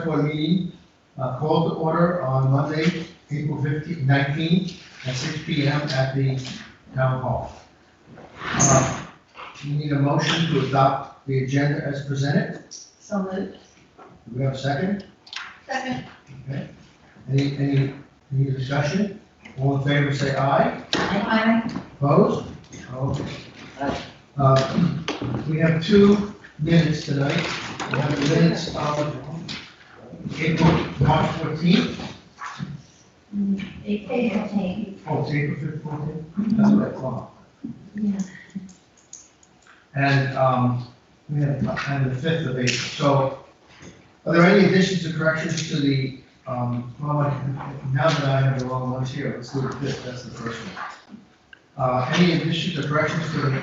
Board meeting called to order on Monday, April 19th at 6 p.m. at the Town Hall. We need a motion to adopt the agenda as presented. So moved. Do we have a second? Second. Okay. Any discussion? All in favor, say aye. Aye. Opposed? Okay. We have 2 minutes tonight. We have the minutes of March 14th. April 14th. Oh, it's April 5th, 14th? That's what I thought. Yeah. And we have, and the 5th of April. So, are there any additions or corrections to the, well, now that I have the wrong ones here, let's do the 5th, that's the first one. Any additions or corrections to the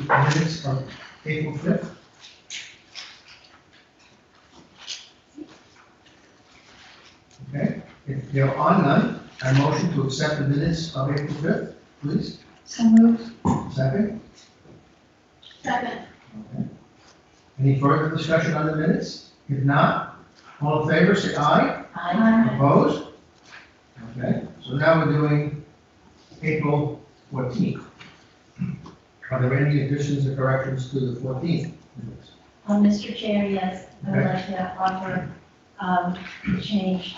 minutes of April 5th? Okay, if there are none, I motion to accept the minutes of April 5th, please. So moved. Second? Second. Okay. Any further discussion on the minutes? If not, all in favor, say aye. Aye. Opposed? Okay, so now we're doing April 14th. Are there any additions or corrections to the 14th minutes? Mr. Chair, yes, I would like to offer change.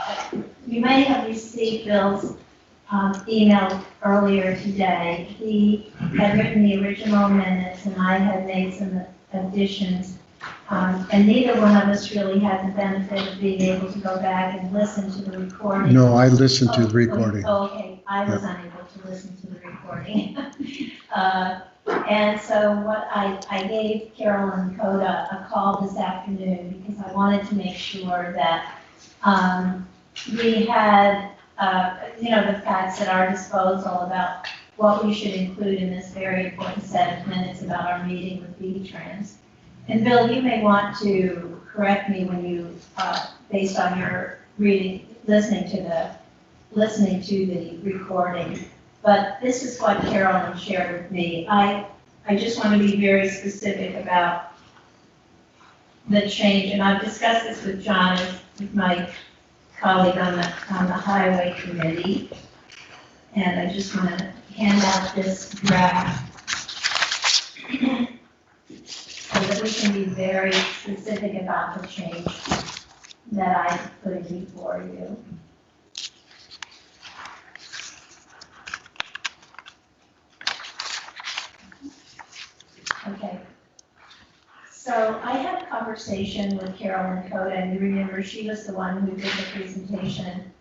You may have received Bill's email earlier today. He had written the original minutes and I had made some additions. And neither one of us really had the benefit of being able to go back and listen to the recording. No, I listened to the recording. Oh, okay, I was unable to listen to the recording. And so what I gave Carolyn Coda a call this afternoon because I wanted to make sure that we had, the facts at our disposal about what we should include in this very important set of minutes about our meeting with V-Trans. And Bill, you may want to correct me when you, based on your listening to the recording. But this is what Carolyn shared with me. I just want to be very specific about the change, and I've discussed this with John, with my colleague on the Highway Committee. And I just want to hand out this draft so that we can be very specific about the change that I put before you. Okay. So I had a conversation with Carolyn Coda, and you remember she was the one who did the presentation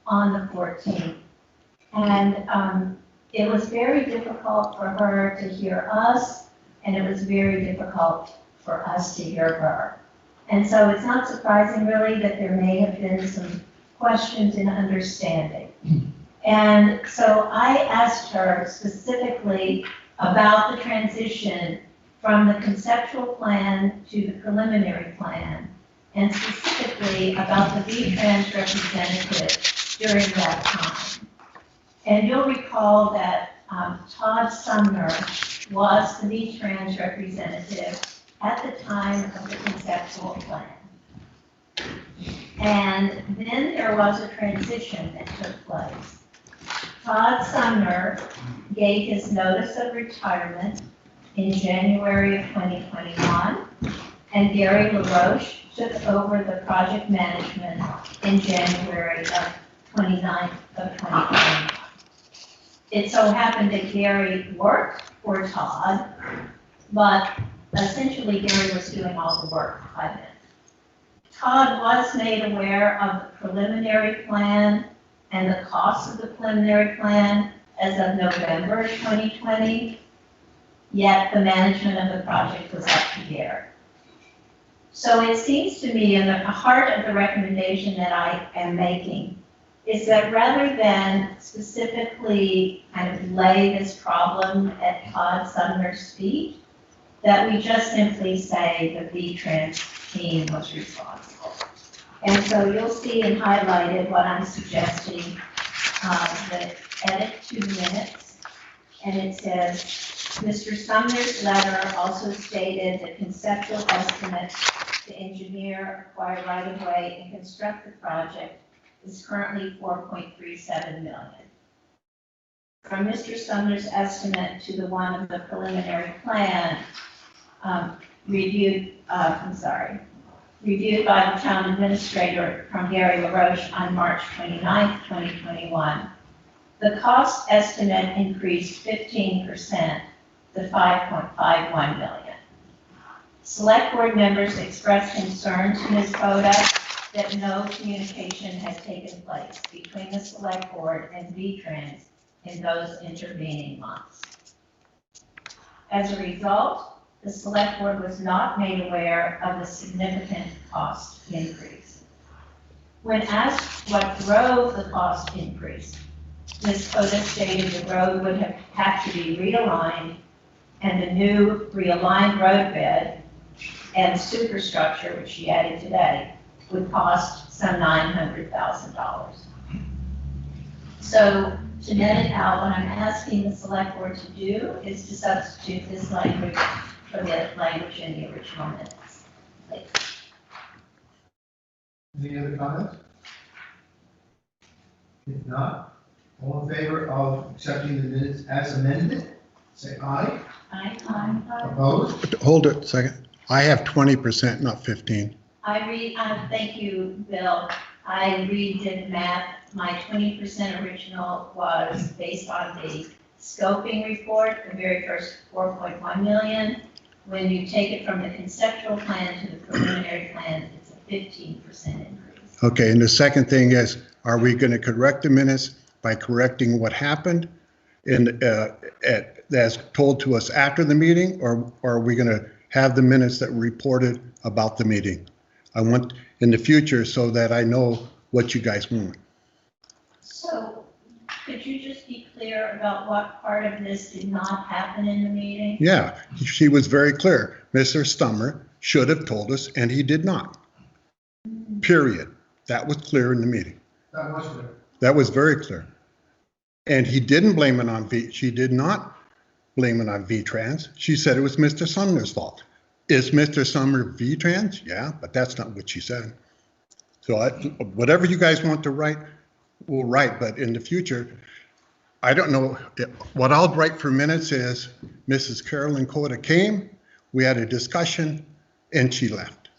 on the 14th. And it was very difficult for her to hear us, and it was very difficult for us to hear her. And so it's not surprising really that there may have been some questions in understanding. And so I asked her specifically about the transition from the conceptual plan to the preliminary plan, and specifically about the V-Trans representative during that time. And you'll recall that Todd Sumner was the V-Trans representative at the time of the conceptual plan. And then there was a transition that took place. Todd Sumner gave his notice of retirement in January of 2021, and Gary LaRoche took over the project management in January of 2021. It so happened that Gary worked for Todd, but essentially Gary was doing all the work by then. Todd was made aware of the preliminary plan and the costs of the preliminary plan as of November 2020, yet the management of the project was up to Gary. So it seems to me, in the heart of the recommendation that I am making, is that rather than specifically kind of lay this problem at Todd Sumner's feet, that we just simply say the V-Trans team was responsible. And so you'll see in highlighted what I'm suggesting, the edit 2 minutes, and it says, Mr. Sumner's letter also stated the conceptual estimate to engineer, acquire right-of-way, and construct the project is currently $4.37 million. From Mr. Sumner's estimate to the one of the preliminary plan, reviewed by the town administrator from Gary LaRoche on March 29th, 2021, the cost estimate increased 15% to $5.51 million. Select board members expressed concern to Ms. Coda that no communication has taken place between the select board and V-Trans in those intervening months. As a result, the select board was not made aware of the significant cost increase. When asked what drove the cost increase, Ms. Coda stated the road would have had to be realigned, and the new realigned road bed and superstructure, which she added today, would cost some $900,000. So to net it out, what I'm asking the select board to do is to substitute this language for the language in the original minutes. Please. Any other comments? If not, all in favor of accepting the minutes as amended, say aye. Aye. Opposed? Hold it a second. I have 20%, not 15. Thank you, Bill. I redid math. My 20% original was based on the scoping report, the very first 4.1 million. When you take it from the conceptual plan to the preliminary plan, it's a 15% increase. Okay, and the second thing is, are we going to correct the minutes by correcting what happened as told to us after the meeting, or are we going to have the minutes that were reported about the meeting? I want in the future so that I know what you guys want. So could you just be clear about what part of this did not happen in the meeting? Yeah, she was very clear. Mr. Stummer should have told us, and he did not. Period. That was clear in the meeting. That was clear. That was very clear. And he didn't blame it on she did not blame it on V-Trans. She said it was Mr. Sumner's fault. Is Mr. Sumner V-Trans? Yeah, but that's not what she said. So whatever you guys want to write, we'll write, but in the future, I don't know. What I'll write for minutes is Mrs. Carolyn Coda came, we had a discussion, and she left.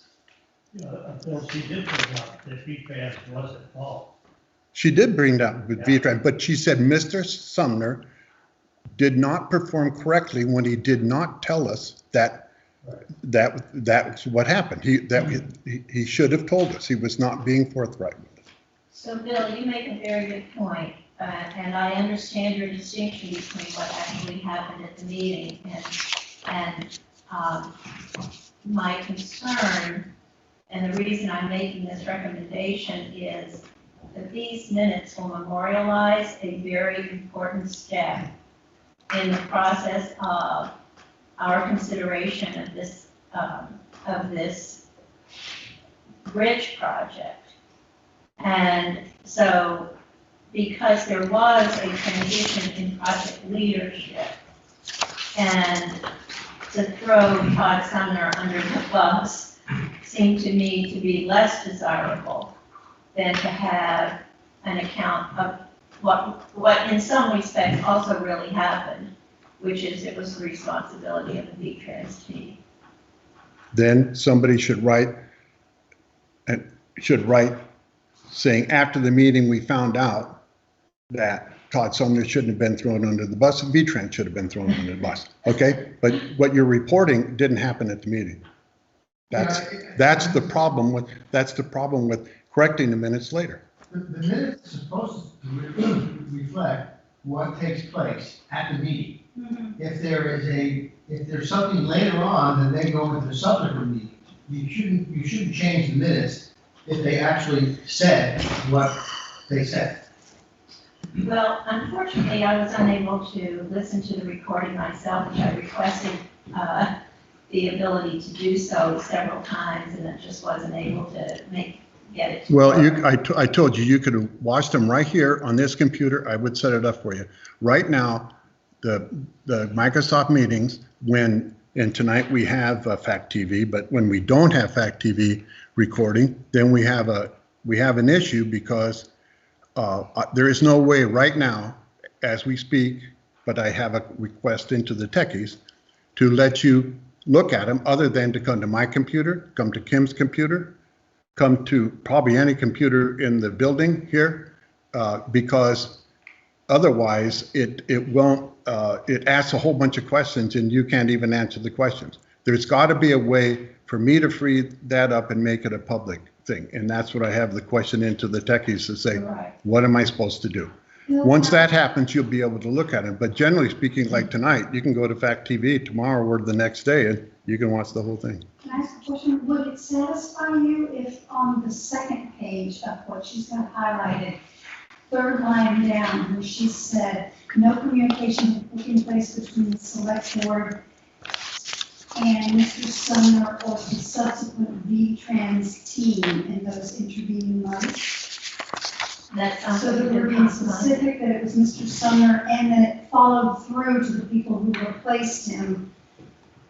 Until she did bring up that V-Trans was at fault. She did bring that with V-Trans, but she said Mr. Sumner did not perform correctly when he did not tell us that's what happened. He should have told us. He was not being forthright with us. So Bill, you make a very good point, and I understand your distinction between what actually happened at the meeting and my concern, and the reason I'm making this recommendation is that these minutes will memorialize a very important step in the process of our consideration of this bridge project. And so, because there was a transition in project leadership, and to throw Todd Sumner under the bus seemed to me to be less desirable than to have an account of what in some respects also really happened, which is it was the responsibility of the V-Trans team. Then somebody should write saying after the meeting we found out that Todd Sumner shouldn't have been thrown under the bus and V-Trans should have been thrown under the bus. Okay, but what you're reporting didn't happen at the meeting. That's the problem with correcting the minutes later. The minutes are supposed to reflect what takes place at the meeting. Mm-hmm. If there's something later on, then they go into the subsequent meeting. You shouldn't change the minutes if they actually said what they said. Well, unfortunately, I was unable to listen to the recording myself, which I requested the ability to do so several times, and I just wasn't able to get it. Well, I told you could have watched them right here on this computer. I would set it up for you. Right now, the Microsoft meetings, when And tonight we have Fact TV, but when we don't have Fact TV recording, then we have an issue because there is no way right now, as we speak, but I have a request into the techies to let you look at them other than to come to my computer, come to Kim's computer, come to probably any computer in the building here, because otherwise it won't, it asks a whole bunch of questions and you can't even answer the questions. There's got to be a way for me to free that up and make it a public thing. And that's what I have the question into the techies to say, Right. what am I supposed to do? Once that happens, you'll be able to look at it. But generally speaking, like tonight, you can go to Fact TV tomorrow or the next day and you can watch the whole thing. Can I ask a question? Would it satisfy you if on the second page of what she's got highlighted, third line down, where she said, no communication taking place between the select board and Mr. Sumner or the subsequent V-Trans team in those intervening months? That sounds So like a that we're good being compromise. specific that it was Mr. Sumner and then it followed through to the people who replaced him.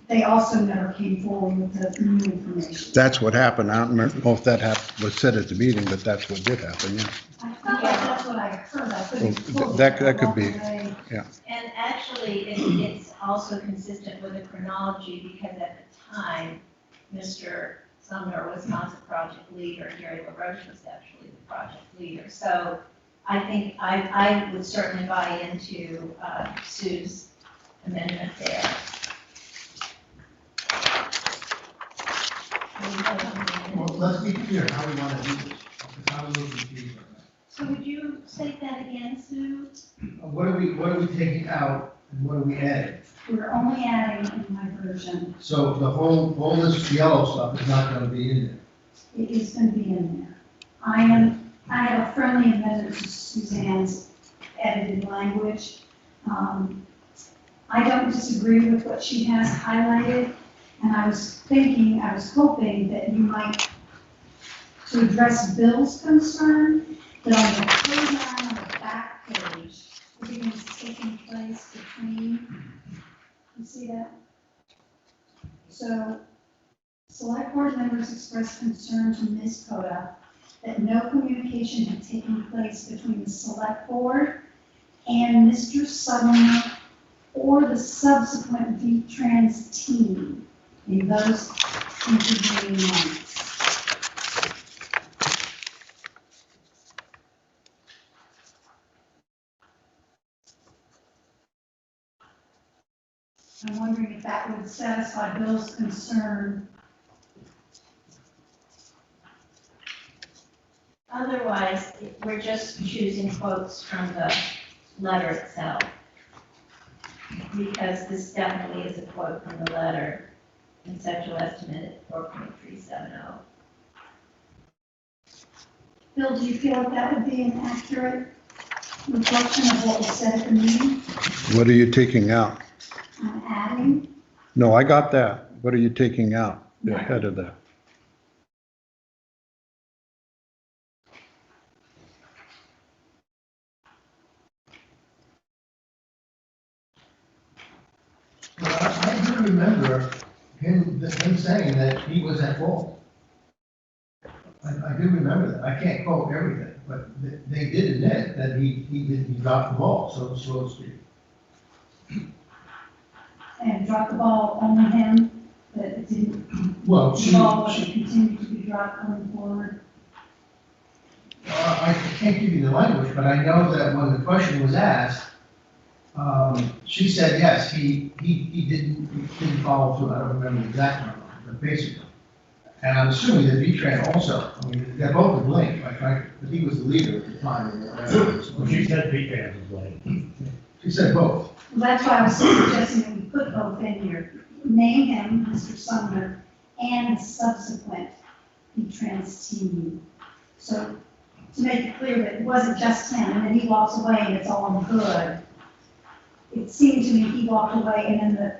They also never came forward with the new information. That's what happened. I don't know if that was said at the meeting, but that's what did happen, yeah. I thought that's what I heard. I couldn't Well, quote that it. could be. I And actually, it's also consistent with the chronology because at the time, Mr. Sumner was not the project leader, Gary LaRoche was actually the project leader. So I think I would certainly buy into Sue's amendment there. Well, let's be clear how we want to do this, because I'm a little confused on that. So would you state that again, Sue? What are we taking out and what are we adding? We're only adding in my version, So the all this yellow stuff is not going to be in there. it is going to be in there. I have a friendly amendment to Suzanne's edited language. I don't disagree with what she has highlighted, and I was hoping that you might, to address Bill's concern, that on the third line on the back page, everything is taking place between, you see that? So, select board members expressed concern to Ms. Coda that no communication had taken place between the select board and Mr. Sumner or the subsequent V-Trans team in those intervening months. I'm wondering if that would satisfy Bill's concern. Otherwise, we're just choosing quotes from the letter itself. Because this definitely is a quote from the letter, conceptual estimate at 4.370. Bill, do you feel like that would be an accurate reflection of what was said at the meeting? What are you taking out? I'm adding, No, I got that. What are you taking out ahead of that? Well, I do remember him saying that he was at fault. I do remember that. I can't quote everything, but they did admit that he dropped the ball, so to speak. and drop the ball on him, that it didn't, Well, the ball would continue to be dropped going forward. I can't give you the language, but I know that when the question was asked, she said, yes, he didn't follow through. I don't remember the exact number, but basically. And I'm assuming that V-Tran also, I mean, they're both to blame, quite frankly, but he was the leader at the time. Well, she said V-Trans was late. She said both. Well, that's why I was suggesting that we put both in here. Name him, Mr. Sumner, and the subsequent V-Trans team. So to make it clear that it wasn't just him, and then he walks away and it's all good. It seemed to me he walked away and then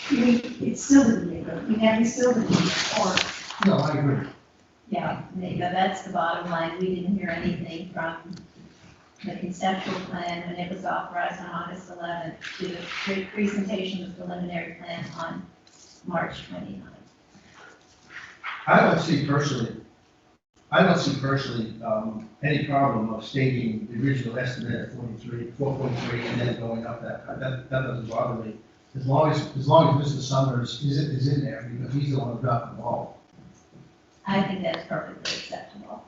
it still didn't get good. We still didn't get or No, I agree. Yeah, there you go, that's the bottom line, we didn't hear anything from the conceptual plan when it was authorized on August 11th, to the presentation of the preliminary plan on March 29th. I don't see personally, any problem of stating the original estimate at 4.3, and then going up that doesn't bother me. As long as Mr. Summers is in there, because he's the one who dropped the ball. I think that's perfectly acceptable.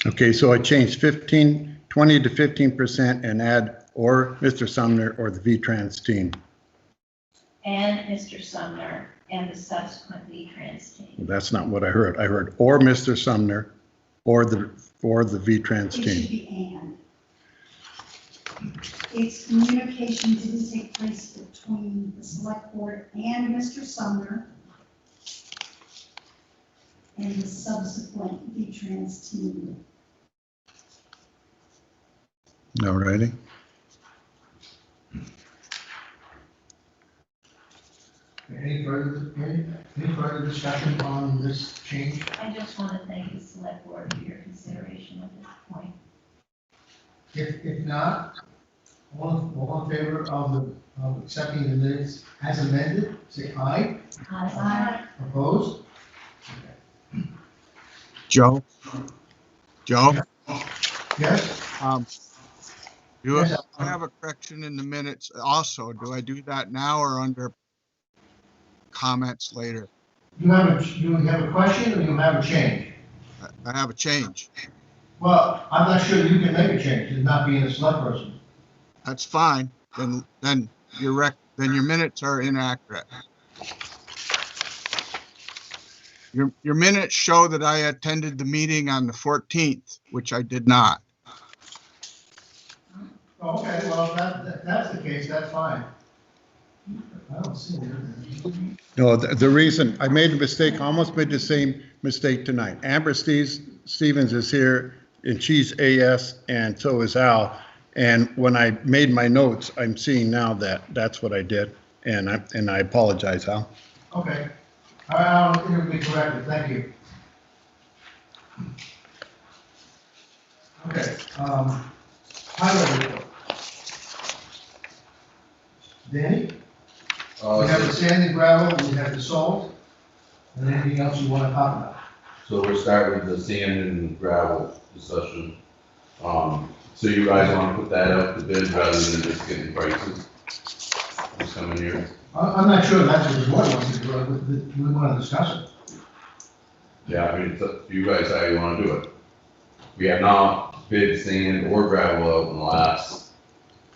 Okay, so I changed 20 to 15% and add or Mr. Sumner or the V-Trans team. And Mr. Sumner and the subsequent V-Trans team. That's not what I heard. I heard or Mr. Sumner or the V-Trans It should team. be and. Its communication didn't take place between the select board and Mr. Sumner and the subsequent V-Trans team. All righty. Any further discussion on this change? I just want to thank the select board for your consideration at this point. If not, all in favor of accepting the minutes as amended, say aye. Aye. Opposed? Joe? Joe? Yes? Yes. I have a correction in the minutes also. Do I do that now or under comments later? You have a question or you have a change? I have a change. Well, I'm not sure you can make a change, as not being a select person. That's fine. Then your minutes are inaccurate. Your minutes show that I attended the meeting on the 14th, which I did not. Oh, okay, well, if that's the case, that's fine. I don't see it. No, the reason, I made a mistake, almost made the same mistake tonight. Amber Stevens is here, and she's AS, and so is Al. And when I made my notes, I'm seeing now that that's what I did, and I apologize, Al. Okay. I'll be corrected, thank you. Okay, highway report. Danny? We have the sand and gravel, we have the salt, and anything else you want to talk about? So we're starting with the sand and gravel discussion. So you guys want to put that up to bid rather than just getting prices this coming year? I'm not sure that's what the board wants to do, but we want to discuss it. Yeah, I mean, it's up to you guys how you want to do it. We have not bid sand or gravel out in the last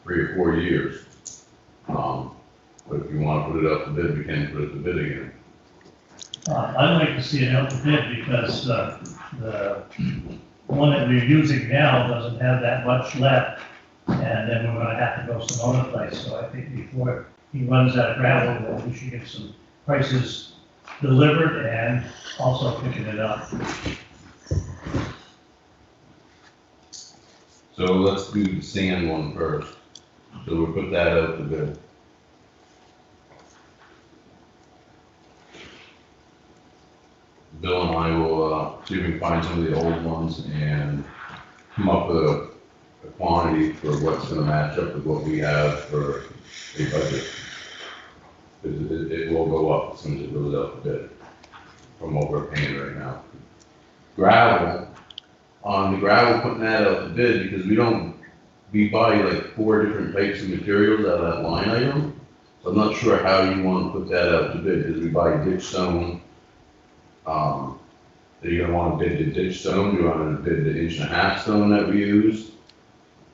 3 or 4 years. But if you want to put it up to bid, we can put it to bid again. I'd like to see it out to bid because the one that we're using now doesn't have that much left. And then we're gonna have to go some other place. So I think before he runs out of gravel, then we should get some prices delivered and also picking it up. So let's do the sand one first. So we'll put that out to bid. Bill and I will see if we can find some of the old ones and come up with a quantity for what's gonna match up with what we have for a budget. Because it will go up as soon as it goes out to bid from what we're paying right now. Gravel, on the gravel, putting that out to bid because we buy like 4 different types of materials out of that line item. So I'm not sure how you want to put that out to bid because we buy ditch stone. Are you gonna want to bid the ditch stone? Do you want to bid the 1.5-inch stone that we use?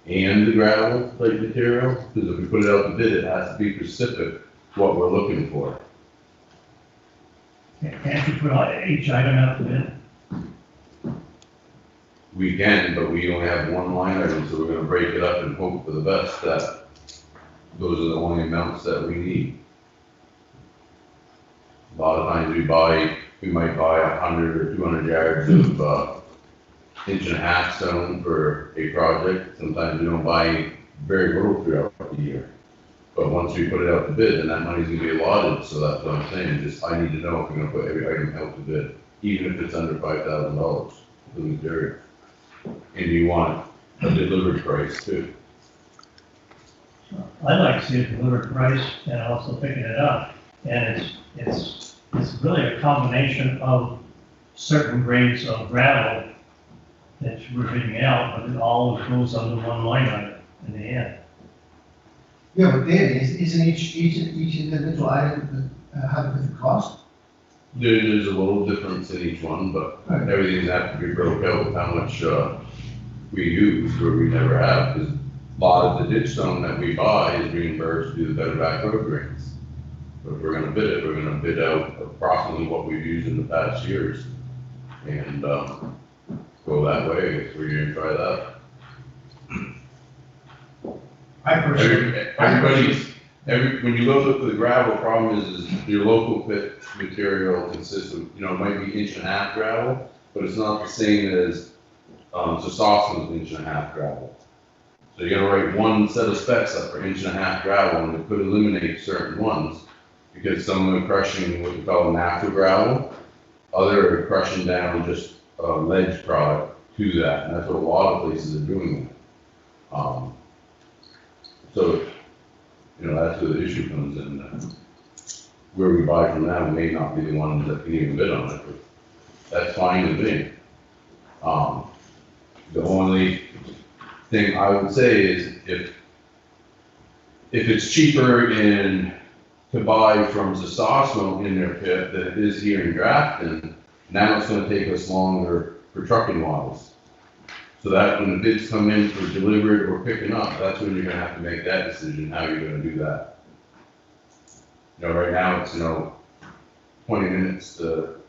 And the gravel type material? Because if we put it out to bid, it has to be specific to what we're looking for. Can't you put each item out to bid? We can, but we only have one line item, so we're gonna break it up and hope for the best that those are the only amounts that we need. A lot of times we might buy 100 or 200 yards of 1.5-inch stone for a project. Sometimes we don't buy very little throughout the year. But once we put it out to bid, then that money's gonna be allotted, so that's what I'm saying, just I need to know if we're gonna put every item out to bid, even if it's under $5,000 for the material. And do you want a delivered price too. I'd like to see a delivered price and also picking it up. And it's really a combination of certain grades of gravel that we're bidding out, but it all goes under one line item in the end. Yeah, but Danny, isn't each individual item have a different cost? There's a little difference in each one, but Right. everything's have to be broke out with how much, we use, where we never have, because a lot of the ditch stone that we buy is reimbursed through the better back road grants. But if we're gonna bid it, we're gonna bid out approximately what we've used in the past years, and, go that way, if we're gonna try that. I personally, When you go look for the gravel, problem is your local pit material consists of, it might be 1.5 inch gravel, but it's not the same as, Sossamon's 1.5 inch gravel. So you're gonna write one set of specs up for 1.5 inch gravel, and it could eliminate certain ones, because some of them are crushing what we call natural gravel, other are crushing down just, ledge product to that, and that's what a lot of places are doing. So, that's where the issue comes in. Where we buy from them may not be the ones that can even bid on it, but that's fine with me. The only thing I would say is if it's cheaper to buy from Sossaman in their pit than it is here in Grafton, now it's gonna take us longer for trucking wise. So that when the bids come in for delivered or picking up, that's when you're gonna have to make that decision, how you're gonna do that. Right now it's, 20 minutes to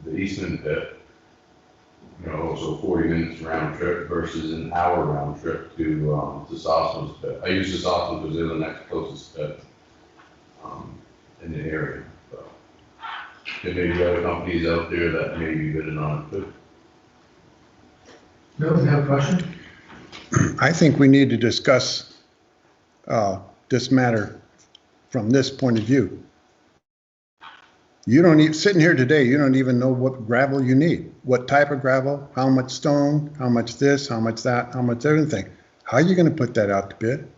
the Eastman pit. So 40 minutes round trip versus an hour round trip to Sossaman's pit. I use Sossaman because they're the next closest pit, in the area. So there may be other companies out there that may be bidding on it too. Bill, you have a question? I think we need to discuss this matter from this point of view. You don't even, sitting here today, you don't even know what gravel you need, what type of gravel, how much stone, how much this, how much that, how much everything. How are you gonna put that out to bid?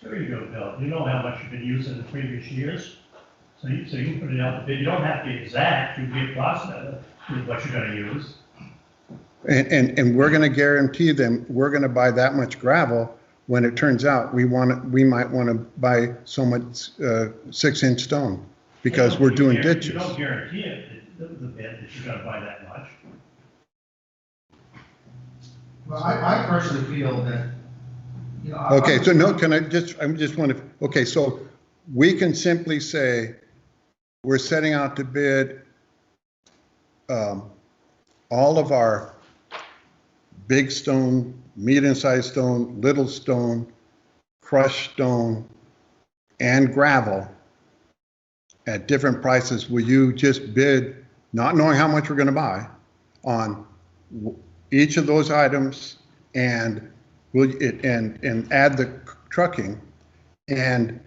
Sure you do, Bill. You know how much you've been using in previous years. So you can put it out to bid. You don't have to be exact. You can be approximate with what you're gonna use. And we're gonna guarantee them, we're gonna buy that much gravel when it turns out we might wanna buy so much 6-inch stone because we're doing ditches. You don't guarantee it, the bid, that you're gonna buy that much. Well, I personally feel that, Okay, so no, I just want to, okay, so we can simply say, we're setting out to bid all of our big stone, medium-sized stone, little stone, crushed stone, and gravel at different prices. Will you just bid, not knowing how much we're gonna buy, on each of those items and add the trucking and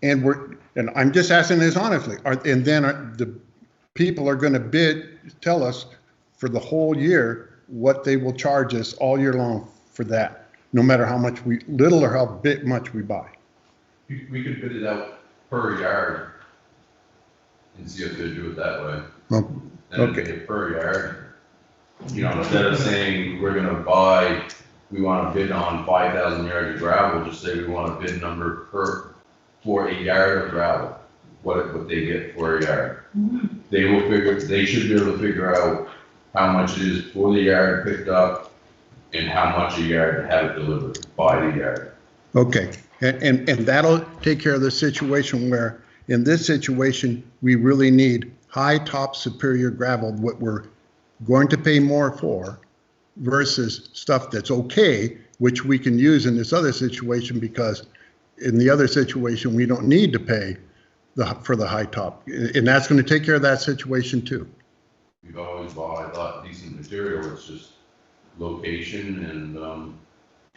I'm just asking this honestly, the people are gonna tell us for the whole year what they will charge us all year long for that, no matter how much little or how much we buy. We could bid it out per yard and see if they do it that way. Well, And it'd be per yard. Instead of saying we're gonna buy, we wanna bid on 5,000 yards of gravel, just say we want a bid number for a yard of gravel, what they get for a yard. They should be able to figure out how much it is for the yard picked up and how much a yard to have it delivered by the yard. Okay, and that'll take care of the situation where, in this situation, we really need high top superior gravel, what we're going to pay more for, versus stuff that's okay, which we can use in this other situation, because in the other situation, we don't need to pay for the high top. And that's going to take care of that situation too. We've always bought, I thought, decent material, it's just location and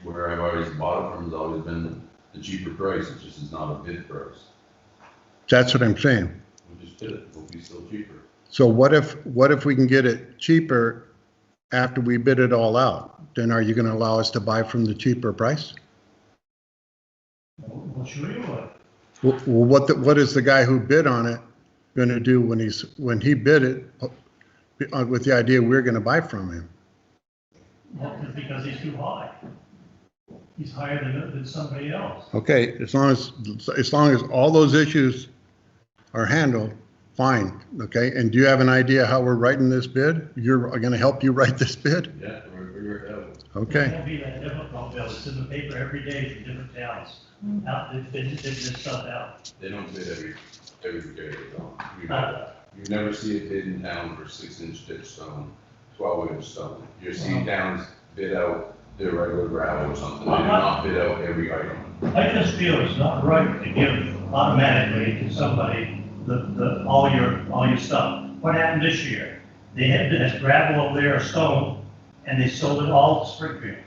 where I've always bought it from has always been the cheaper price, it just is not a bid price. That's what I'm saying. We just bid it, it'll be still cheaper. So what if we can get it cheaper after we bid it all out? then are you gonna allow us to buy from the cheaper price? We'll show you what. Well, what is the guy who bid on it gonna do when he bid it, with the idea we're gonna buy from him? Well, it's because he's too high. He's higher than somebody else. Okay, as long as all those issues are handled, fine, okay? And do you have an idea how we're writing this bid? You're gonna help you write this bid? Yeah, we're It Okay, won't be that difficult, Bill. It's in the paper every day from different towns. Now, they just did this stuff out. They don't bid every material, though. You never see a bid in town for 6-inch ditch stone, 12-inch stone. You see towns bid out their regular gravel or something. They do not bid out every item. I just feel it's not right to give automatically to somebody all your stuff. What happened this year? They had this gravel over there, or stone, and they sold it all to Springfield.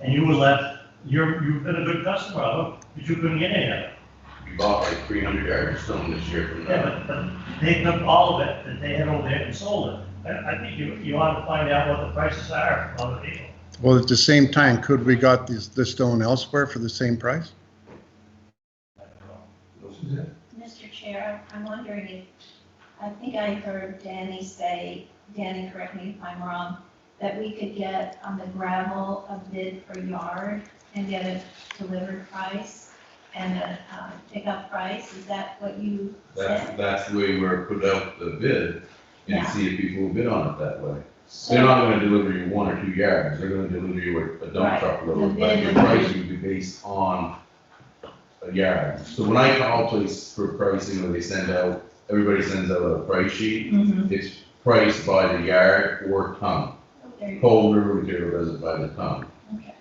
And you were left, you've been a good customer of them, but you couldn't get any of it. We bought like 300 yards of stone this year from them. Yeah, but they took all of it that they had over there and sold it. I think you ought to find out what the prices are for other people. well, at the same time, could we got this stone elsewhere for the same price? Mr. Chair, I'm wondering if, I think I heard Danny say, Danny, correct me if I'm wrong, that we could get on the gravel a bid per yard and get a delivered price and a pickup price. Is that what you said? That's the way we're put out the bid and Yeah. see if people will bid on it that way. So- They're not gonna deliver you 1 or 2 yards, they're gonna deliver you a dump Right. truck The load, bid but your would price be- would be based on a yard. So when I call place for pricing, when they send out, everybody sends out a price sheet, Mhm. it's priced by the yard or ton. There you go. Cold River Material does it by the ton. Okay.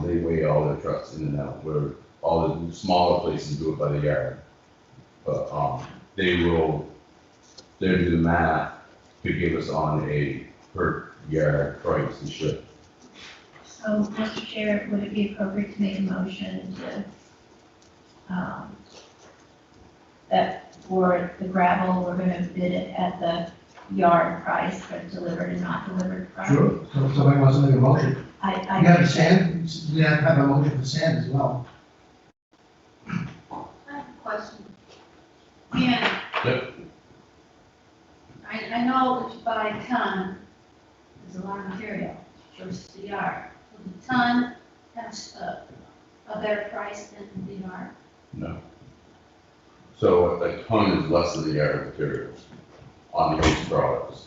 They weigh all their trucks in and out, where all the smaller places do it by the yard. But, they'll do the math to give us on a per yard price to ship. So, Mr. Chair, would it be appropriate to make a motion to, that for the gravel, we're gonna bid it at the yard price, but delivered and not delivered price? Sure, so if somebody wants to make a motion. I You have the sand, you have to have a motion for sand as well. I have a question. Yeah. Yep. I know that you buy a ton, there's a lot of material, versus the yard. Will the ton have a better price than the yard? No. So a ton is less than the yard materials on most products.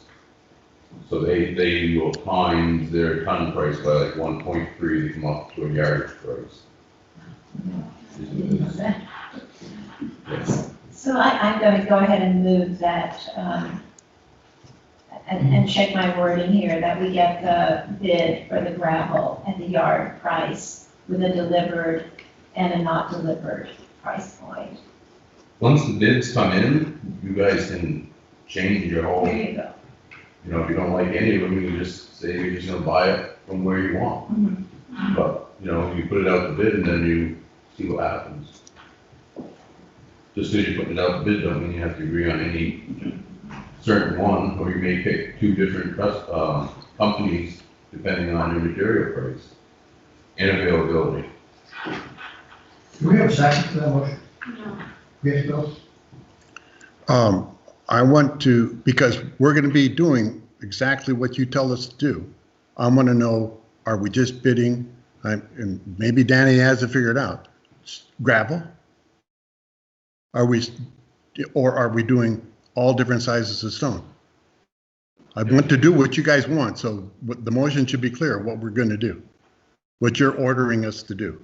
So they will times their ton price by like 1.3 to come up to a yard price. Yes. So I'm going to go ahead and move that, and check my wording here, that we get the bid for the gravel at the yard price with a delivered and a not delivered price point. Once the bids come in, you guys can change your whole, There you go. you know, if you don't like any of them, you can just say you're just gonna buy it from where you want. Mhm. But, you know, you put it out the bid and then you see what happens. Just because you're putting it out the bid don't mean you have to agree on any certain one, or you may pick 2 different companies depending on your material price and availability. Do we have a second for that motion? No. Yes, Bill? I want to, because we're gonna be doing exactly what you tell us to do. I wanna know, are we just bidding, and maybe Danny has it figured out, gravel? Or are we doing all different sizes of stone? I want to do what you guys want, so the motion should be clear, what we're gonna do, what you're ordering us to do.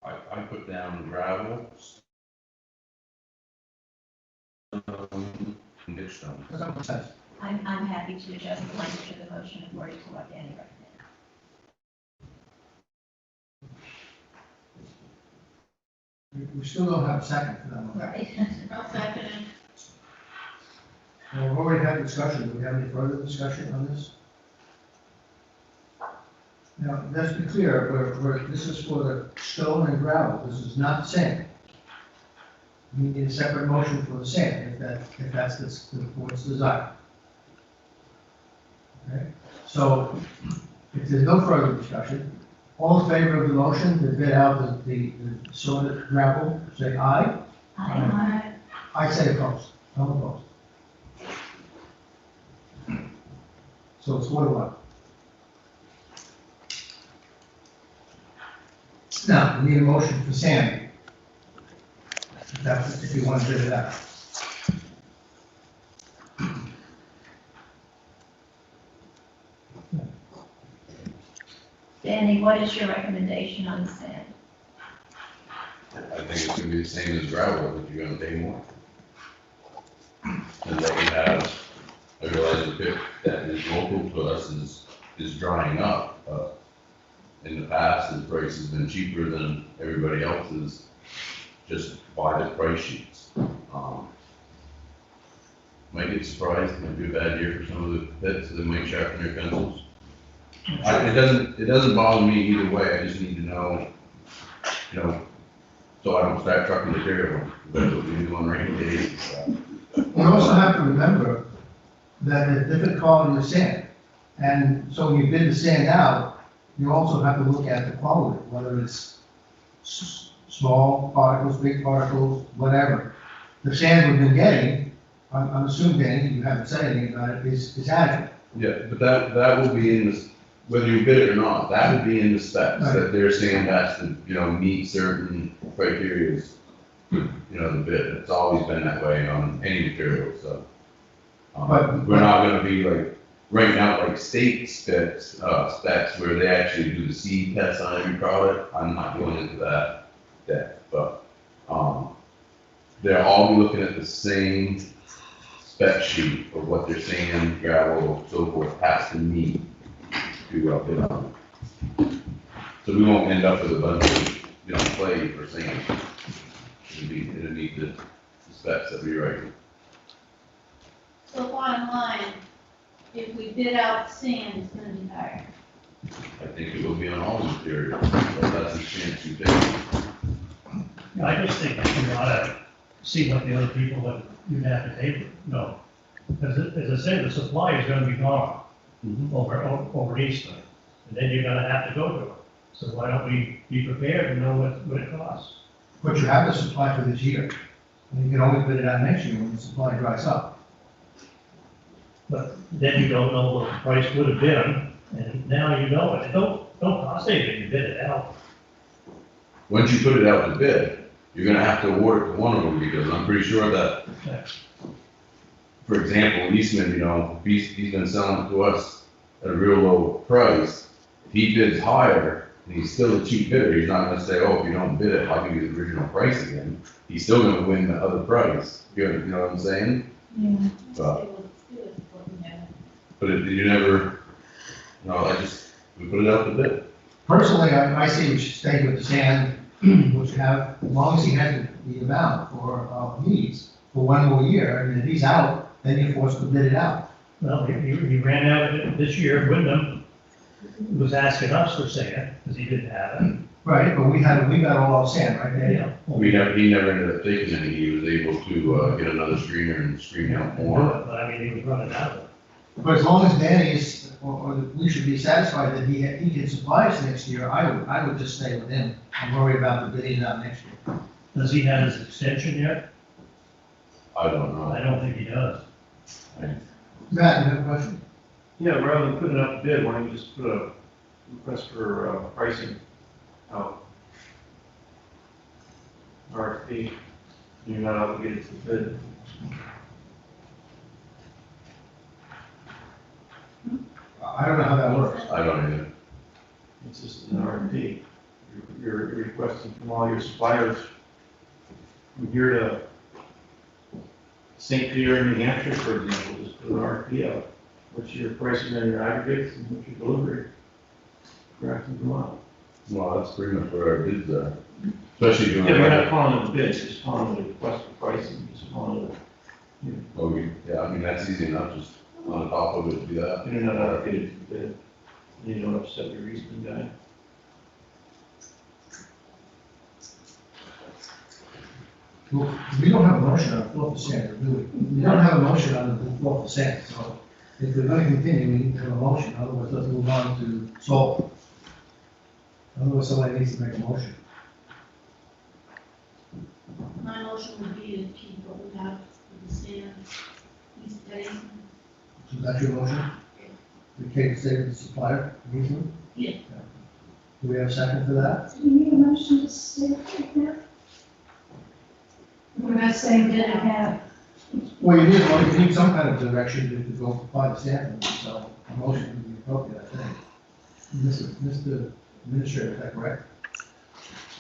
I put down gravel, stone, and ditch stone. Does that make sense? I'm happy to adjust the language of the motion according to what Danny recommended. We still don't have a second for that motion. Right. I'll second it. Well, we've already had discussion. Do we have any further discussion on this? Now, let's be clear, this is for the stone and gravel. This is not sand. We need a separate motion for the sand, if that's the board's desire. So if there's no further discussion, all in favor of the motion to bid out the sort of gravel, say aye. I say opposed. I'm opposed. So it's 4-1. Now, we need a motion for Sandy. If you want to bid it out. Danny, what is your recommendation on the sand? I think it's gonna be the same as gravel, but you're gonna pay more. And what we have, I realize the pit that is local to us is drying up, but in the past, the price has been cheaper than everybody else's, just by the price sheets. Might get surprised, might be a bad year for some of the pits, they might sharpen their pencils. It doesn't bother me either way, I just need to know, so I don't start trucking material, that's what we do on rainy days and stuff. You also have to remember that there's different quality of sand. And so when you bid the sand out, you also have to look at the quality, whether it's small particles, big particles, whatever. The sand we've been getting, I'm assuming, Danny, you haven't said anything about it, is adequate. Yeah, but that will be in this, whether you bid it or not, that would be in the specs, that they're saying has to, meet certain criteria, the bid. It's always been that way on any material, so. But- We're not gonna be like, right now, like state specs where they actually do the seed test on every product, I'm not going into that depth, but, they'll all be looking at the same spec sheet of what they're saying, gravel, so forth, has to meet to bid on. So we won't end up with a bunch of, clay for sand. It'll meet the specs that we write. So bottom line, if we bid out sand, it's gonna be higher. I think it will be on all materials, but that's a chance you take. I just think you ought to see what the other people that you'd have to take, Because as I said, the supply is gonna be gone over Easter, and then you're gonna have to go to it. So why don't we be prepared and know what it costs? But you have the supply for this year. And you can always bid it out next year when the supply dries up. But then you don't know what the price would have been, and now you know it. It don't cost anything to bid it out. Once you put it out to bid, you're gonna have to award it to one of them, because I'm pretty sure that, for example, Eastman, he's been selling it to us at a real low price. If he bids higher, and he's still a cheap bidder, he's not gonna say, oh, if you don't bid it, I'll give you the original price again. He's still gonna win the other price, you know what I'm saying? Yeah. But you never, we put it out to bid. Personally, I say we should stay with the sand, which have, as long as he has the amount for needs for one more year, and if he's out, then you're forced to bid it out. Well, he ran out of it this year, Wyndham was asking us for sand, because he didn't have it. Right, but we got all our sand, right, Danny? He never ended up taking any, he was able to, get another screener and screen out more. But I mean, he was running out of it. But as long as Danny is, or we should be satisfied that he can supply us next year, I would just stay with him and worry about the bidding out next year. Does he have his extension yet? I don't I know. don't think he does. Matt, you have a question? Yeah, rather than putting it up to bid, why don't you just put a request for pricing out? RFP, you're not obligated to bid. I don't know how that works. I don't either. It's just an RFP. You're requesting from all your suppliers from here to St. Peter, New Hampshire, for example, just put an RFP out. What's your pricing on your aggregates and what's your delivery? Grafton, Vermont. Well, that's pretty much where our bids are, especially doing. Yeah, we're not calling it a bid, it's just calling it a request for pricing, just calling it, Oh, that's easy enough, just on the top of it, do that. you're not allocated to bid. You don't upset your reasoning guy. Well, we don't have a motion on 4%, do we? We don't have a motion on the 4%, so If we're gonna continue, we need to have a motion, otherwise let's move on to salt. Otherwise, somebody needs to make a motion. My motion would be to keep what we have with the sand, East Basin. Is that your motion? The case stay with the supplier, Eastman? Yeah. Do we have a second for that? Do you need a motion to stay right there? We're not saying that I have. Well, you need some kind of direction to go buy the sand, so a motion would be appropriate, I think. Mr. Administrator, is that correct?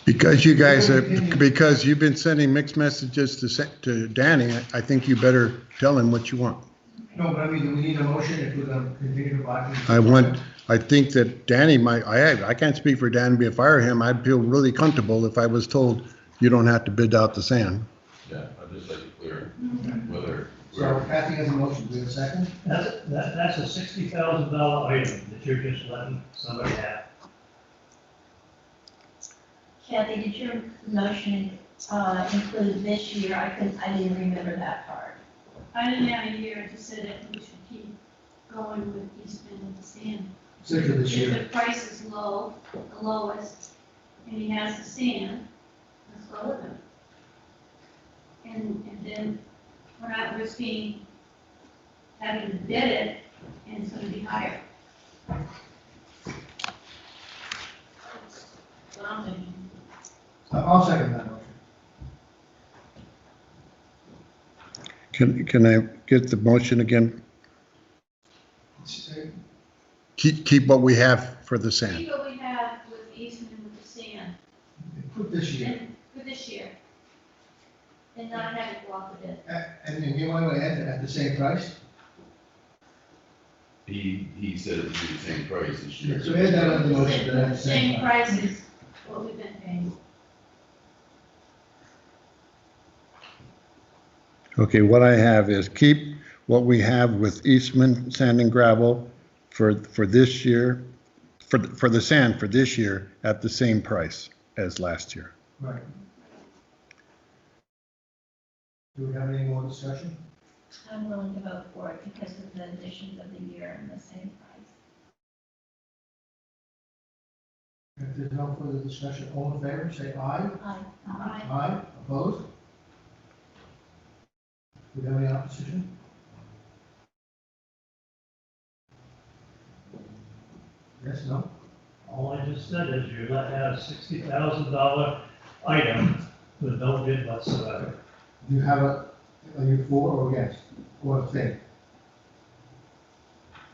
Because you guys have, because you've been sending mixed messages to Danny, I think you better tell him what you want. No, but I mean, do we need a motion if we're gonna continue to buy? I think that Danny might, I can't speak for Danny, but if I were him, I'd feel really comfortable if I was told you don't have to bid out the sand. Yeah, I'd just like to clear whether. So Kathy has a motion, do we have a second? That's a $60,000 item that you're just letting somebody have. Kathy, did your motion include this year? I didn't remember that part. I didn't have a year, I just said that we should keep going with Eastman with the sand. Six of this If year. the price is low, the lowest, and he has the sand, let's go with him. And then we're not risking having to bid it, and it's gonna be higher. That's what I'm thinking. I'll second that motion. Can I get the motion again? Keep what we have for the sand. See what we have with Eastman with the sand, Put this year. and for this year. And not have it go off the bid. And then you want to add it at the same price? He said it would be the same price this year. So add that on the motion, but at the Same same price. price as what we've been paying. Okay, what I have is keep what we have with Eastman Sand and Gravel for this year, for the sand for this year at the same price as last year. Right. Do we have any more discussion? I'm willing to vote for it because of the additions of the year and the same price. If there's no further discussion, all in favor, say aye. Aye. Aye, opposed? Do we have any opposition? Yes, no? All I just said is you're letting out a $60,000 item with no bid whatsoever. Do you have are you for or against? Or abstain?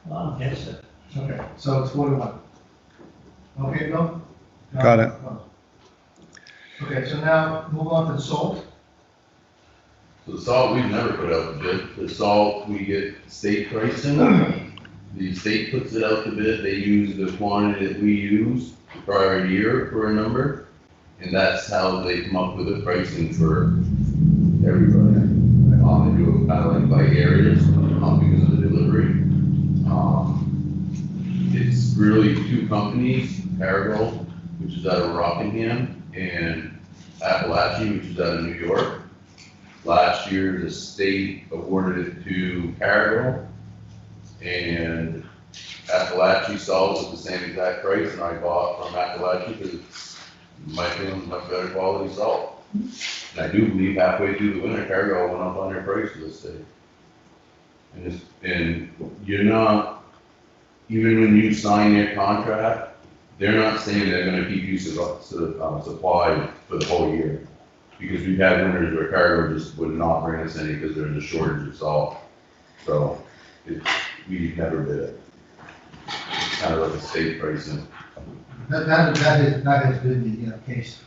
Well, I'm against it. Okay, so it's 4-1. Okay, Bill? Got it. Okay, so now move on to the salt. So the salt, we've never put out the bid. The salt, we get state pricing. The state puts it out to bid. They use the quantity that we use the prior year for a number. And that's how they come up with the pricing for everybody. They do it kind of like by areas, because of the delivery. It's really two companies, Cargill, which is out of Rockingham, and Appalachia, which is out of New York. Last year, the state awarded it to Cargill, and Appalachia salt was the same exact price, and I bought from Appalachia because it's, in my opinion, much better quality salt. And I do believe halfway through the winter, Cargill went up on their price for the state. And you're not, even when you sign their contract, they're not saying they're gonna keep you supplied for the whole year. Because we've had winters where Cargill just would not bring us any because there's a shortage of salt. So we never did it. It's kind of like a state pricing. That has been the case.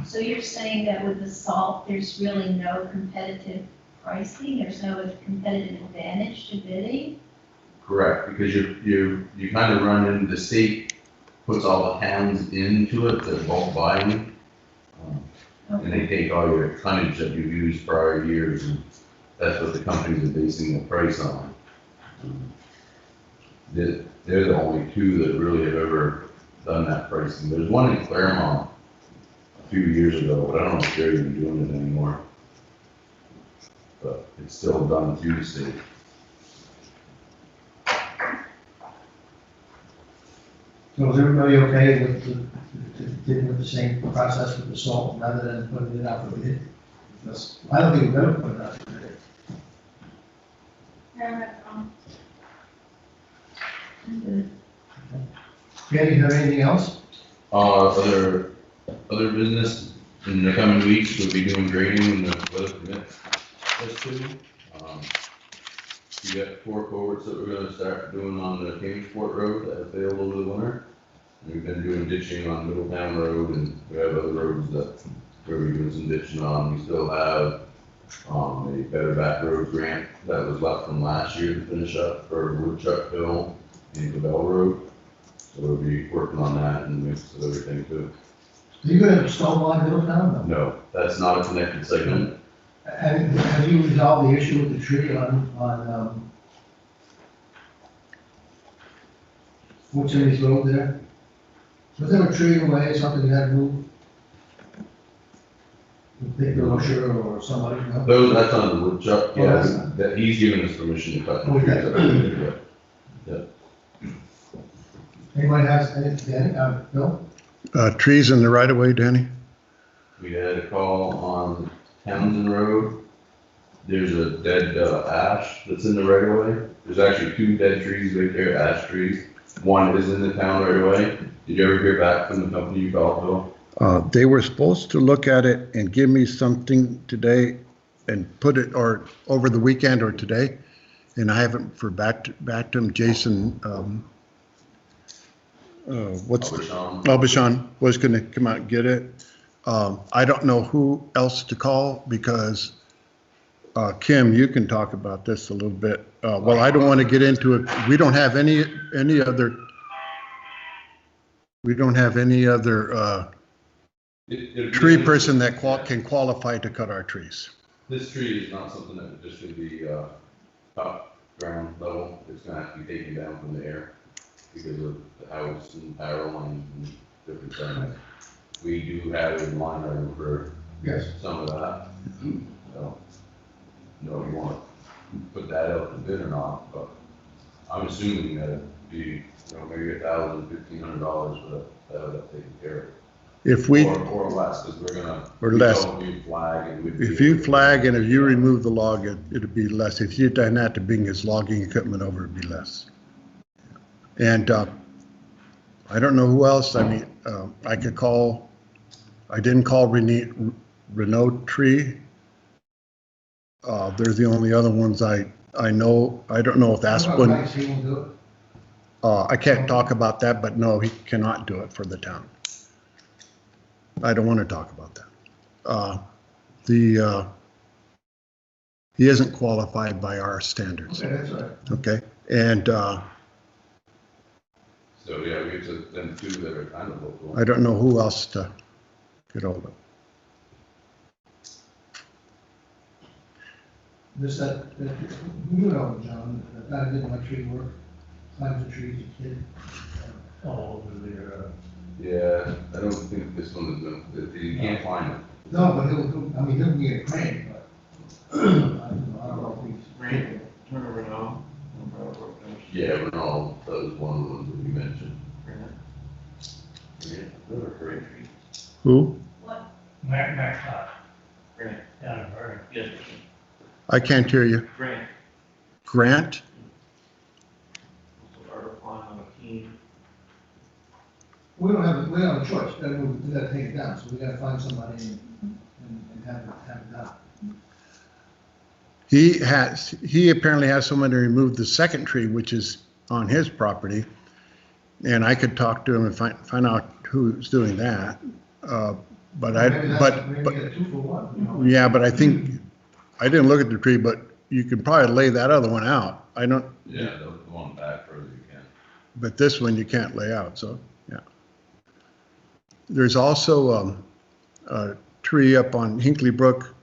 So you're saying that with the salt, there's really no competitive pricing? There's no competitive advantage to bidding? Correct, because you kind of run in, the state puts all the towns into it, the bulk buying. And they take all your tonnage that you've used prior years, and that's what the companies are basing the price on. They're the only two that really have ever done that pricing. There's one in Claremont a few years ago, but I don't know if they're even doing it anymore. But it's still done through the state. So is everybody okay with the same process with the salt rather than putting it out for bid? Because I don't think we're gonna put it out for bid. Danny, you have anything else? Other business in the coming weeks, we'll be doing grading when the weather permits us to. We got 4 culverts that we're gonna start doing on the Kingsport Road that have failed over the winter. And we've been doing ditching on Middletown Road, and we have other roads that where we're doing some ditching on. We still have a Better Back Road grant that was left from last year to finish up for Woodchuck Hill and Cabell Road. So we'll be working on that and mix with everything too. Are you gonna install one in Middletown? No, that's not a connected segment. And have you resolved the issue with the tree on what's in his road there? Was there a tree in the way, something you had to move? Big grocer or somebody, no? Those, that's on the Woodchuck, Oh, yeah, that's- that he's giving us permission to cut. Oh, the trees. yeah. Yeah. Anybody has anything, Bill? Trees in the right of way, Danny? We had a call on Townsend Road. There's a dead ash that's in the right of way. There's actually 2 dead trees right there, ash trees. One is in the town right away. Did you ever hear back from the company you called, Bill? They were supposed to look at it and give me something today and put it, or over the weekend or today. And I haven't back to them. Jason, Albashon was gonna come out and get it. I don't know who else to call because, Kim, you can talk about this a little bit. Well, I don't want to get into it. We don't have any other tree person that can qualify to cut our trees. This tree is not something that just should be top ground level. It's gonna have to be taken down from the air because of the house and power lines and different things. We do have in line item for Yes. some of that. So, no, you want to put that out to bid or not, but I'm assuming that it'd be, maybe $1,000, $1,500 for that taken care of. If we, Or less, because we're gonna. Or less. We flag and we'd be if you able to- flag and if you remove the log, it'd be less. If you didn't have to bring his logging equipment over, it'd be less. And, I don't know who else. I mean, I could call, I didn't call Renault Tree. They're the only other ones I know. I don't know if Aspen, Nice, he will do it. I can't talk about that, but no, he cannot do it for the town. I don't want to talk about that. He isn't qualified by our standards, Okay, that's all right. okay? And, So, yeah, we have to, then 2 that are kind of local. I don't know who else to get hold of. This, you know, John, that guy did my tree work, climbs the trees, a kid. All over there. Yeah, I don't think this one is, you can't find it. No, but he'll get a crane, but I don't know if he's. Right. Turnover now. Yeah, Renault, that was one of the ones that we mentioned. Yeah, they're great. Who? Mac Top, Grant. down in Vernon. Yes. I can't hear you. Grant. Grant? Also, our applying on a team. We don't have a choice, we gotta take it down, so we gotta find somebody and have it done. He apparently has someone to remove the second tree, which is on his property. And I could talk to him and find out who's doing that. But Maybe get a 2 for 1, you know? yeah, but I think, I didn't look at the tree, but you can probably lay that other one out. I don't, Yeah, the one back further you can. but this one you can't lay out, so, yeah. There's also a tree up on Hinkley Brook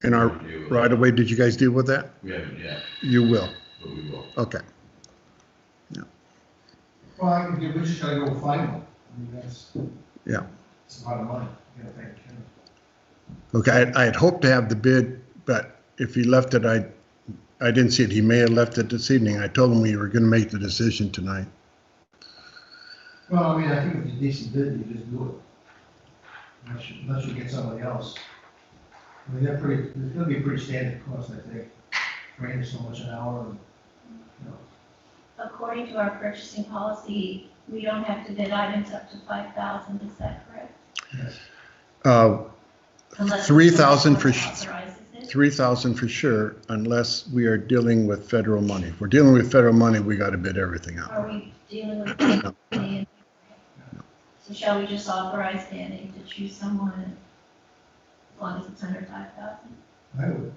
in our right of way. Did you guys deal with that? We haven't yet, You will, but we will. okay. Well, we just gotta go find one, I mean, Yeah. it's a lot of money, you gotta take care of. Okay, I had hoped to have the bid, but if he left it, I didn't see it. He may have left it this evening. I told him we were gonna make the decision tonight. Well, I mean, I think if it's a decent bid, you just do it. Unless you get somebody else. I mean, it's gonna be a pretty standard cost, I think. Rate is so much an hour, and, you know. According to our purchasing policy, we don't have to bid items up to 5,000, is that correct? Yes. Unless 3,000 for, authorizes it. 3,000 for sure, unless we are dealing with federal money. If we're dealing with federal money, we got to bid everything out. Are we dealing with Danny? So shall we just authorize Danny to choose someone as long as it's under 5,000? I would.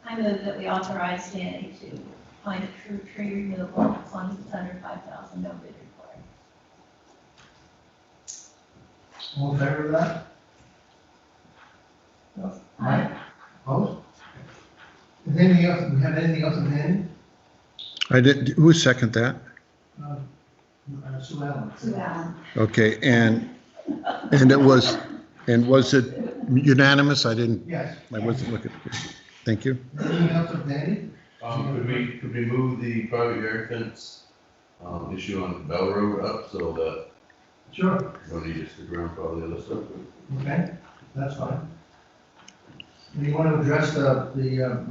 I move that we authorize Danny to find a true tree removal as long as it's under 5,000, no bid required. All in favor of that? Aye. Opposed? Is there anything else, we have anything else in hand? I did, who second that? Sue Allen. Sue Allen. Okay, and was it unanimous? I Yes. wasn't looking. Thank you. Anything else of Danny? Could we move the private yard fence, issue on Bell Road up so that Sure. you don't need to stick around for all the other stuff? Okay, that's fine. Do you want to address the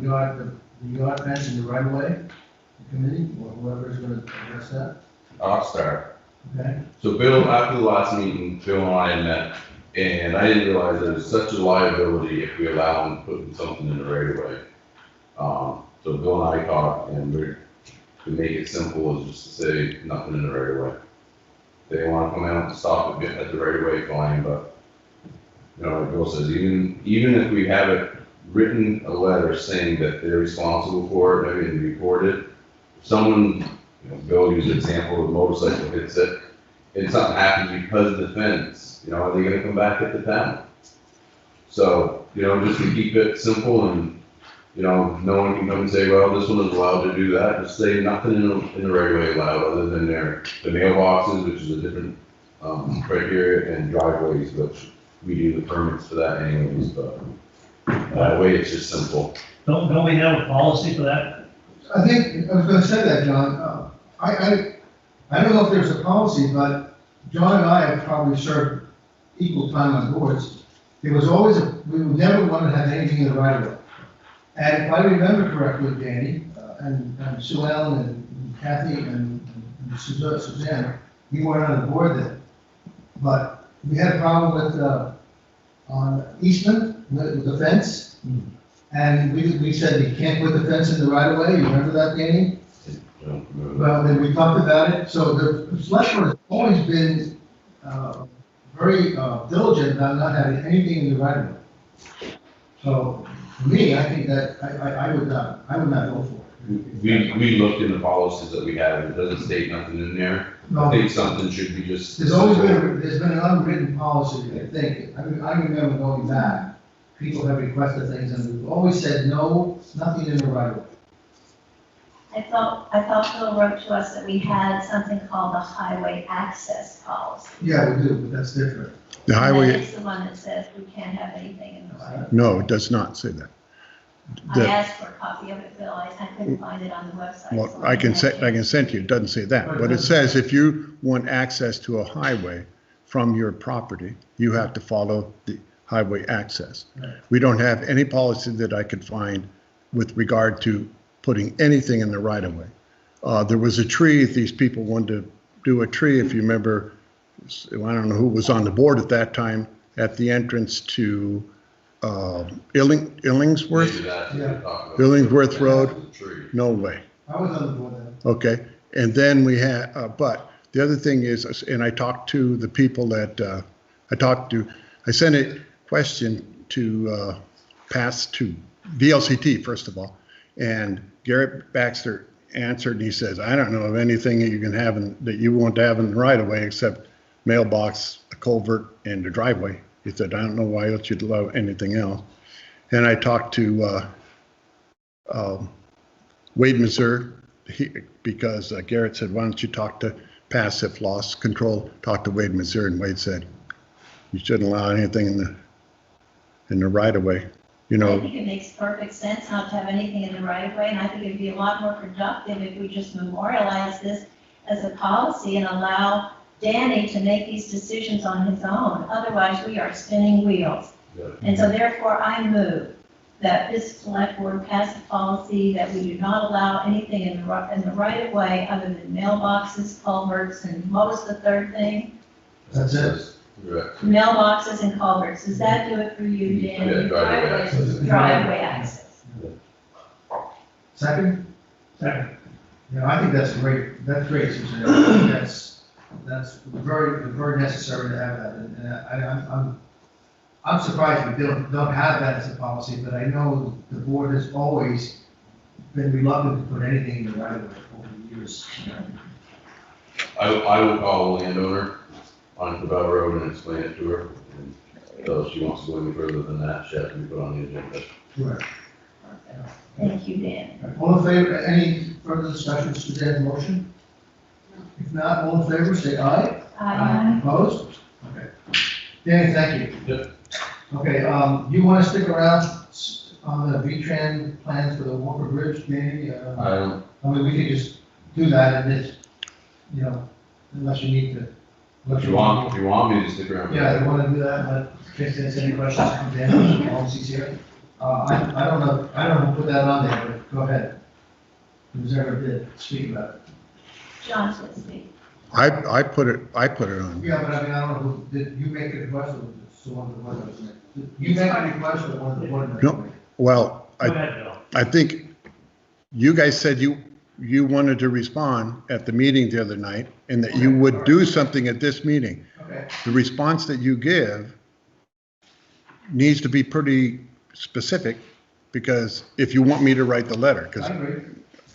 yard fence in the right of way, the committee, or whoever is going to address that? I'll start. Okay, So Bill, after the last meeting, Bill and I met, and I didn't realize there was such a liability if we allow them putting something in the right of way. So Bill and I talked, and we're, to make it simple, is just to say nothing in the right of way. They want to come out and stop it at the right of way, fine, but, you know, like Bill says, even if we have it written a letter saying that they're responsible for it, and report it, if someone, you know, Bill used the example of a motorcycle hits it, and something happens because of the fence, you know, are they gonna come back at the town? So, you know, just to keep it simple and, you know, no one can come and say, well, this one is allowed to do that, just say nothing in the right of way allowed, other than the mailboxes, which is a different, criteria, and driveways, which we do the permits for that anyways, but that way it's just simple. Don't we have a policy for that? I think, I was going to say that, John, I don't know if there's a policy, but John and I have probably served equal time on boards. There was always, we would never want to have anything in the right of way. And if I remember correctly, Danny, and Sue Ellen and Kathy and Suzanne, we weren't on the board then. But we had a problem with, on Eastman, with the fence. And we said we can't put the fence in the right of way. You remember that, Danny? I don't remember that. Well, then we talked about it. So the select board has always been, very diligent about not having anything in the right of way. So, for me, I think that I would not go for it. We looked in the policies that we have, it doesn't state nothing in there. I No, think something should be just. there's always been, there's been an unwritten policy, I think. I remember going back, people have requested things and we've always said, no, nothing in the right of way. I thought Bill wrote to us that we had something called the highway access policy. Yeah, we do, but that's different. The And highway, it's the one that says we can't have anything in the right of way. no, it does not say that. I The- asked for a copy of it, Bill, I couldn't find it on the website. Well, so I can didn't send to you, it doesn't say that, but it says if you want access to a highway from your property, you have to follow the highway access. Right. We don't have any policy that I could find with regard to putting anything in the right of way. There was a tree, these people wanted to do a tree, if you remember, I don't know who was on the board at that time, at the entrance to Illingsworth? Maybe that's what we're talking about. Illingworth Road? The tree. No way. I was on the board then. Okay, and then we had, but the other thing is, and I talked to the people that, I sent a question to, pass to VLCT, first of all, and Garrett Baxter answered, and he says, I don't know of anything that you can have that you want to have in the right of way except mailbox, a culvert, and a driveway. He said, I don't know why else you'd allow anything else. And I talked to Wade Missouri, because Garrett said, why don't you talk to passive loss control, talk to Wade Missouri, and Wade said, you shouldn't allow anything in the right of way. You I know, think it makes perfect sense not to have anything in the right of way, and I think it'd be a lot more productive if we just memorialize this as a policy and allow Danny to make these decisions on his own. Otherwise, we are spinning wheels. Yeah. And so therefore, I move that this select board pass a policy that we do not allow anything in the right of way other than mailboxes, culverts, and what was the third thing? That's it. Correct. Mailboxes and culverts. Does that do it for you, Dan? Yeah, driveway access. Driveway access. Second? Second. Yeah, I think that's great, Susan. I think that's very necessary to have that, and I'm surprised we don't have that as a policy, but I know the board has always been reluctant to put anything in the right of way over the years. I will call the landowner on Cabell Road and explain it to her, and so if she wants to go any further than that, she has to be put on the agenda. Right. Thank you, Dan. All in favor, any further discussions to Dan's motion? If not, all in favor, say aye. Opposed? Okay. Danny, thank you. Yep. Okay, you want to stick around on the V-Tran plans for the Walker Bridge, maybe? I mean, we could just do that and just, unless you need to. If you want me to stick around. Yeah, you want to do that, but in case there's any questions from Dan, policies here. I don't know who put that on there, but go ahead. Who's ever did speak about it. John's going to speak. I put it on. Yeah, but I mean, I don't know, did you make a request or was it one of the board members? Did you make a request or one of the board members? No. Well, Go ahead, Bill. I think you guys said you wanted to respond at the meeting the other night and that you would do something at this meeting. Okay, The response that you give needs to be pretty specific, because if you want me to write the letter, I because, agree.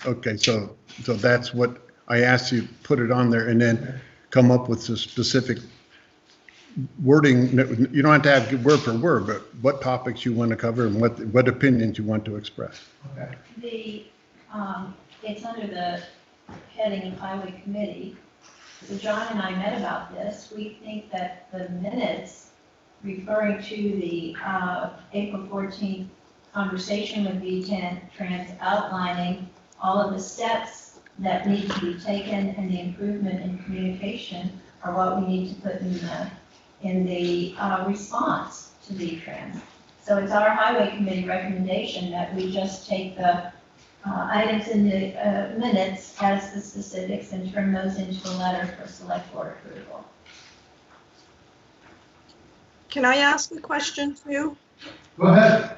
okay, so that's what I asked you, put it on there and then come up with the specific wording. You don't have to have word for word, but what topics you want to cover and what opinions you want to express. Okay, It's under the heading of Highway Committee. So John and I met about this. We think that the minutes referring to the April 14th conversation with V-Trans outlining all of the steps that need to be taken and the improvement in communication are what we need to put in the response to V-Trans. So it's our Highway Committee recommendation that we just take the items in the minutes as the specifics and turn those into a letter for select board approval. Can I ask a question too? go ahead.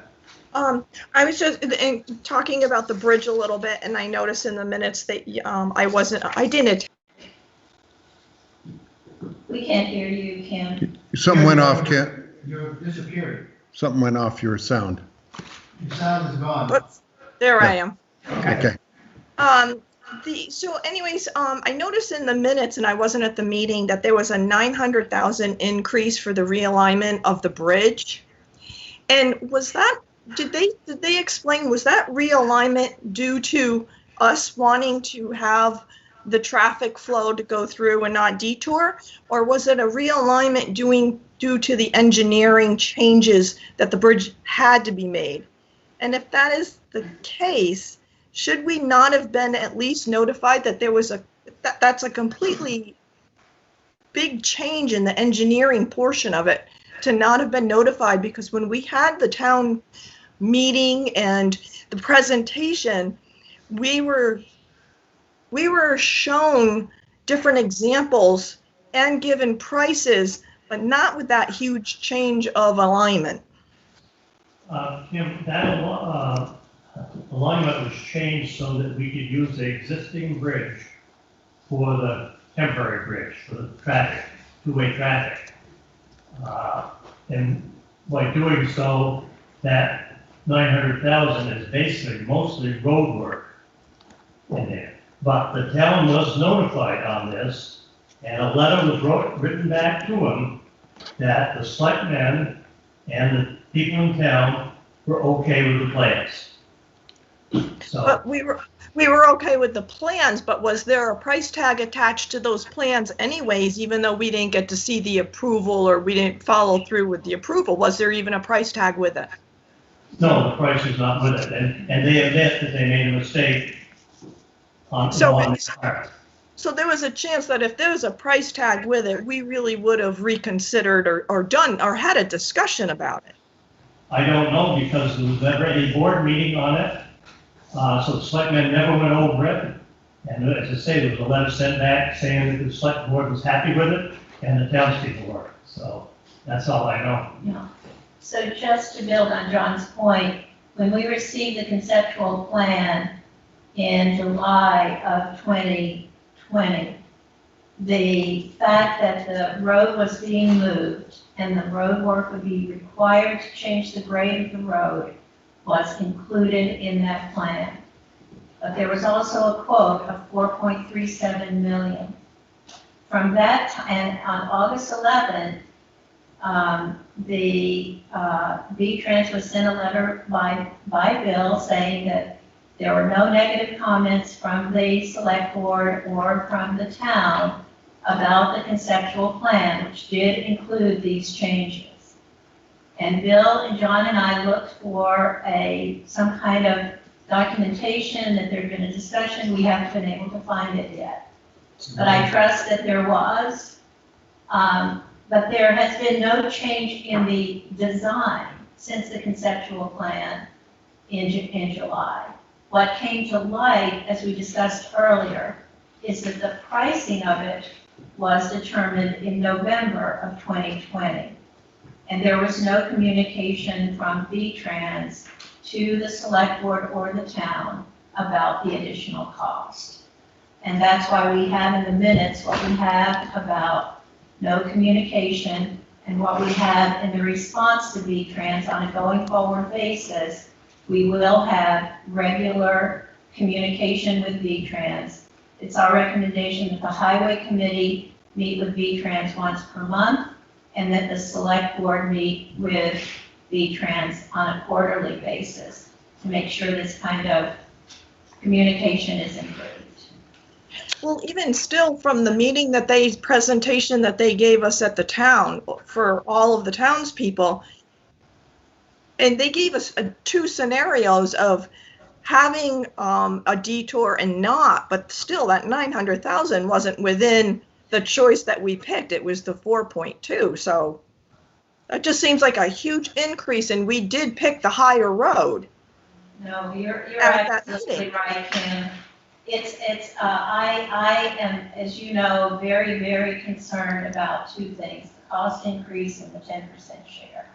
I was just talking about the bridge a little bit, and I noticed in the minutes that I didn't. We can't hear you, Kim. Something went off, Kent. You're disappearing. Something went off your sound. Your sound is gone. But there I am. Okay. So anyways, I noticed in the minutes, and I wasn't at the meeting, that there was a 900,000 increase for the realignment of the bridge. And did they explain, was that realignment due to us wanting to have the traffic flow to go through and not detour? Or was it a realignment due to the engineering changes that the bridge had to be made? And if that is the case, should we not have been at least notified that there was that's a completely big change in the engineering portion of it, to not have been notified? Because when we had the town meeting and the presentation, we were shown different examples and given prices, but not with that huge change of alignment. Kim, that alignment was changed so that we could use the existing bridge for the temporary bridge, for the traffic, two-way traffic. And by doing so, that 900,000 is basically mostly road work in there. But the town was notified on this, and a letter was written back to them that the selectmen and the people in town were okay with the plans. So, But we were okay with the plans, but was there a price tag attached to those plans anyways, even though we didn't get to see the approval or we didn't follow through with the approval? Was there even a price tag with it? no, the price is not with it, and they admit that they made a mistake on So this part. So there was a chance that if there was a price tag with it, we really would have reconsidered or done, or had a discussion about it. I don't know because there was never any board meeting on it. So the selectmen never went over it. And as I say, there was a letter sent back saying that the select board was happy with it and the townspeople were. So that's all I know. Yeah. So just to build on John's point, when we received the conceptual plan in July of 2020, the fact that the road was being moved and the road work would be required to change the grade of the road was included in that plan. But there was also a quote of 4.37 million. From that time, on August 11th, V-Trans was sent a letter by Bill saying that there were no negative comments from the select board or from the town about the conceptual plan, which did include these changes. And Bill and John and I looked for some kind of documentation that there'd been a discussion. We haven't been able to find it yet. But I trust that there was. But there has been no change in the design since the conceptual plan in July. What came to light, as we discussed earlier, is that the pricing of it was determined in November of 2020. And there was no communication from V-Trans to the select board or the town about the additional cost. And that's why we have in the minutes what we have about no communication and what we have in the response to V-Trans on a going forward basis. We will have regular communication with V-Trans. It's our recommendation that the highway committee meet with V-Trans once per month and that the select board meet with V-Trans on a quarterly basis to make sure this kind of communication is improved. Well, even still, from the presentation that they gave us at the town for all of the townspeople, and they gave us two scenarios of having a detour and not, but still that 900,000 wasn't within the choice that we picked. It was the 4.2. So that just seems like a huge increase, and we did pick the higher road. No, you're At that absolutely meeting. right, Kim. I am, as you know, very, very concerned about two things, the cost increase and the 10% share.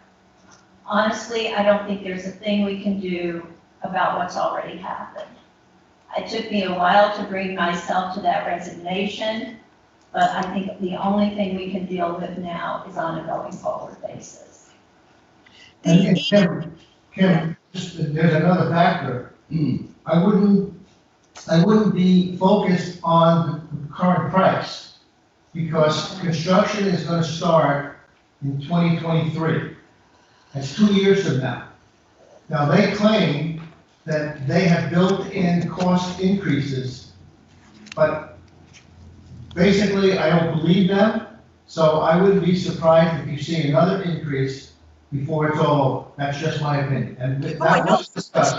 Honestly, I don't think there's a thing we can do about what's already happened. It took me a while to bring myself to that resignation, but I think the only thing we can deal with now is on a going forward basis. And Kim, there's another factor. I wouldn't be focused on the current price because construction is going to start in 2023. That's 2 years from now. Now, they claim that they have built-in cost increases, but basically, I don't believe them, so I wouldn't be surprised if you see another increase before it's all over. That's just my opinion. And that was discussed.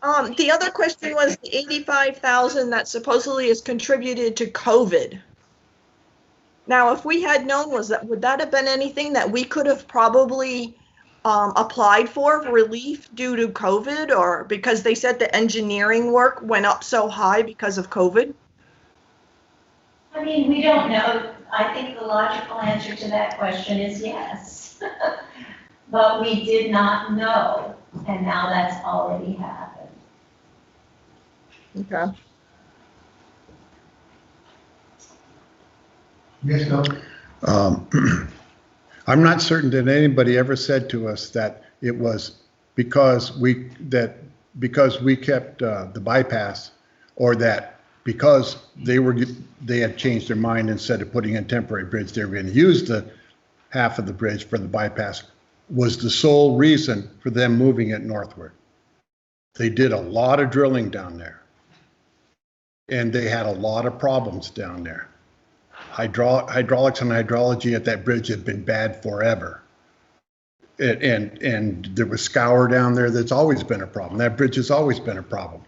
The other question was the 85,000 that supposedly is contributed to COVID. Now, if we had known, would that have been anything that we could have probably applied for relief due to COVID, or because they said the engineering work went up so high because of COVID? I mean, we don't know. I think the logical answer to that question is yes. But we did not know, and now that's already happened. Okay. Yes, no. I'm not certain that anybody ever said to us that it was because we kept the bypass, or that because they had changed their mind, instead of putting in temporary bridge, they were going to use the half of the bridge for the bypass, was the sole reason for them moving it northward. They did a lot of drilling down there, and they had a lot of problems down there. Hydraulics and hydrology at that bridge had been bad forever. And there was scour down there. That's always been a problem. That bridge has always been a problem.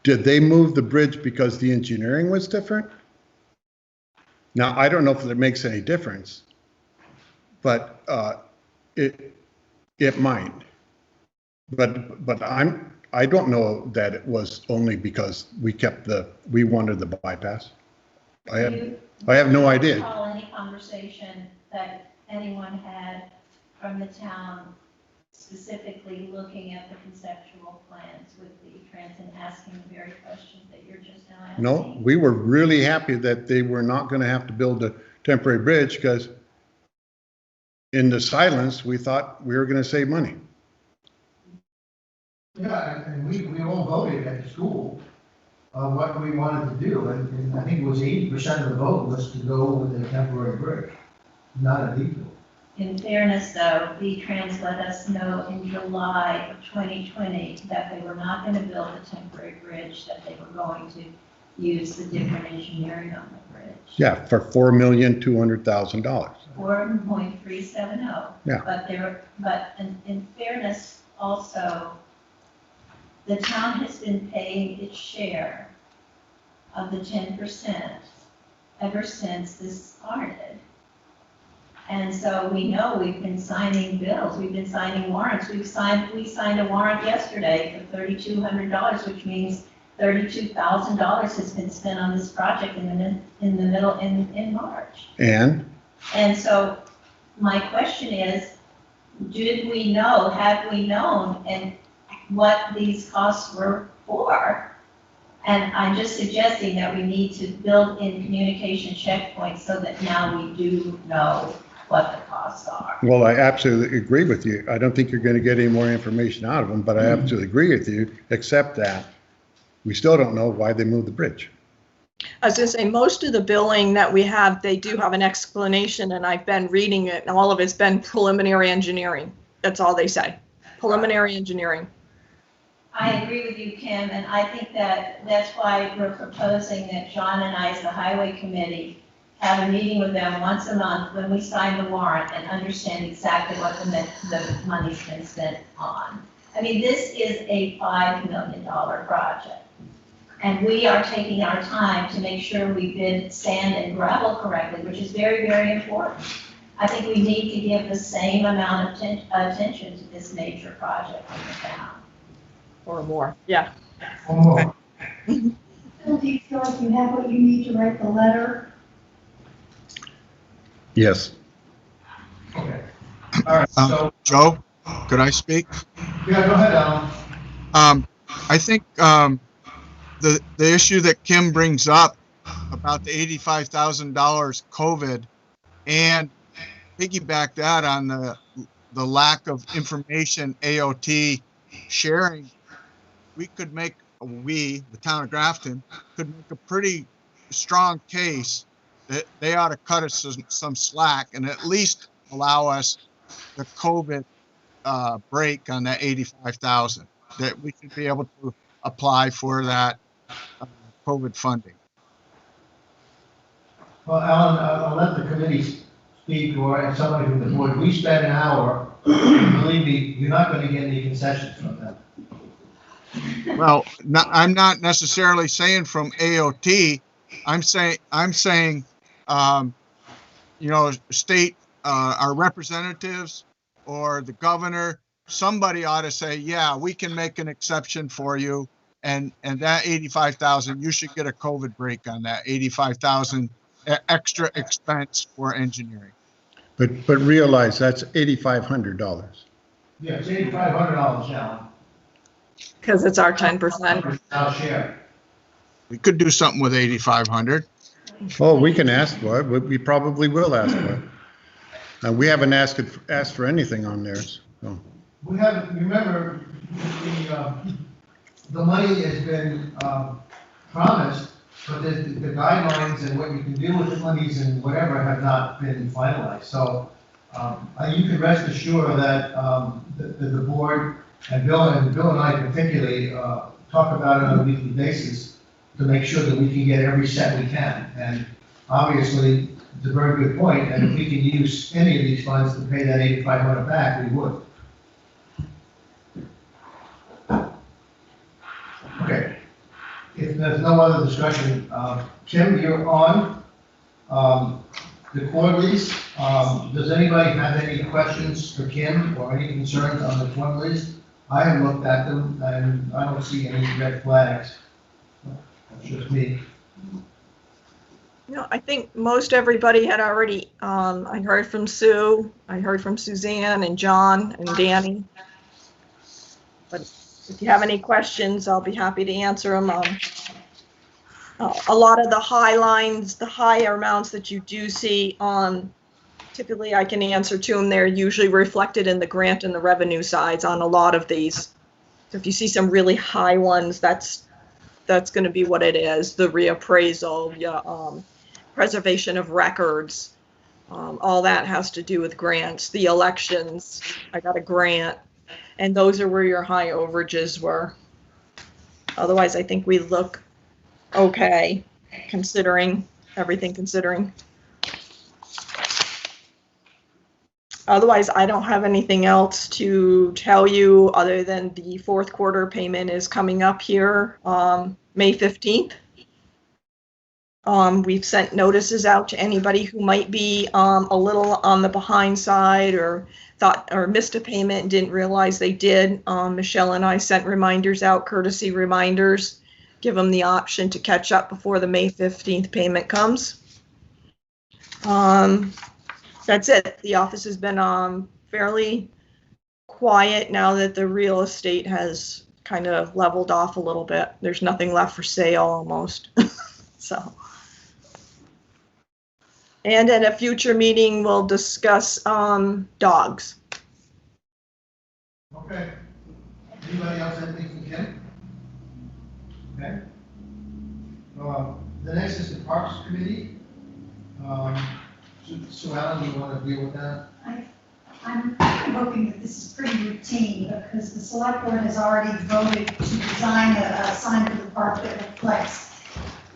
Did they move the bridge because the engineering was different? Now, I don't know if it makes any difference, but it might. But I don't know that it was only because we wanted the bypass. I have no idea. Recall any conversation that anyone had from the town specifically looking at the conceptual plans with V-Trans and asking the very questions that you're just now asking? No, we were really happy that they were not going to have to build a temporary bridge, because in the silence, we thought we were going to save money. Yeah, and we all voted at the school on what we wanted to do, and I think it was 80% of the vote was to go with a temporary bridge, not a detour. In fairness, though, V-Trans let us know in July of 2020 that they were not going to build a temporary bridge, that they were going to use the different engineering on the bridge. Yeah, for $4,200,000. 4.370. Yeah. But in fairness, also, the town has been paying its share of the 10% ever since this started. And so we know we've been signing bills, we've been signing warrants. We signed a warrant yesterday for $3,200, which means $32,000 has been spent on this project in March. And so my question is, have we known and what these costs were for? And I'm just suggesting that we need to build in communication checkpoints so that now we do know what the costs are. Well, I absolutely agree with you. I don't think you're going to get any more information out of them, but I absolutely agree with you, except that we still don't know why they moved the bridge. I was going to say, most of the billing that we have, they do have an explanation, and I've been reading it, and all of it's been preliminary engineering. That's all they say, preliminary engineering. I agree with you, Kim, and I think that that's why we're proposing that John and I, as the Highway Committee, have a meeting with them once a month when we sign the warrant and understand exactly what the money's been spent on. I mean, this is a $5 million project. And we are taking our time to make sure we bid sand and gravel correctly, which is very, very important. I think we need to give the same amount of attention to this major project in the town. Or more, yeah. Or more. Phil, do you feel like you have what you need to write the letter? Yes. Okay. All right, so, Joe, could I speak? yeah, go ahead, Alan. I think the issue that Kim brings up about the $85,000 COVID, and piggyback that on the lack of information AOT sharing, the town of Grafton, could make a pretty strong case that they ought to cut us some slack and at least allow us the COVID break on that 85,000, that we should be able to apply for that COVID funding. Well, Alan, I'll let the committee speak, or somebody from the board. We spent an hour, believe me, you're not going to get any concessions from them. Well, I'm not necessarily saying from AOT. I'm saying, state, our representatives or the governor, somebody ought to say, yeah, we can make an exception for you. And that 85,000, you should get a COVID break on that 85,000 extra expense for engineering. But realize that's $8,500. Yeah, it's $8,500, Alan. Because it's our 10%. Our share. We could do something with 8,500. Oh, we can ask for it. We probably will ask for it. And we haven't asked for anything on theirs. So. We haven't, remember, the money has been promised, but the guidelines and what you can do with the monies and whatever have not been finalized. So you can rest assured that the board and Bill and I particularly talk about it on a weekly basis to make sure that we can get every cent we can. And obviously, it's a very good point, and if we can use any of these funds to pay that $8,500 back, we would. Okay. If there's no other discussion, Kim, you're on. The quarterlies, does anybody have any questions for Kim or any concerns on the quarterlies? I have looked at them and I don't see any red flags. That's just me. No, I think most everybody had already, I heard from Sue, I heard from Suzanne and John and Danny. But if you have any questions, I'll be happy to answer them. A lot of the high lines, the higher amounts that you do see, typically I can answer to them. They're usually reflected in the grant and the revenue sides on a lot of these. So if you see some really high ones, that's going to be what it is. The reappraisal, preservation of records, all that has to do with grants. The elections, I got a grant, and those are where your high overages were. Otherwise, I think we look okay, considering everything considering. Otherwise, I don't have anything else to tell you other than the fourth quarter payment is coming up here, May 15th. We've sent notices out to anybody who might be a little on the behind side or thought or missed a payment and didn't realize they did. Michelle and I sent reminders out, courtesy reminders, give them the option to catch up before the May 15th payment comes. That's it. The office has been fairly quiet now that the real estate has kind of leveled off a little bit. There's nothing left for sale almost. So. And at a future meeting, we'll discuss dogs. Okay. Anybody else have anything from Kim? Okay. The next is the Parks Committee. Sue Ellen, do you want to deal with that? I'm hoping that this is pretty routine because the select board has already voted to design a sign for the park that reflects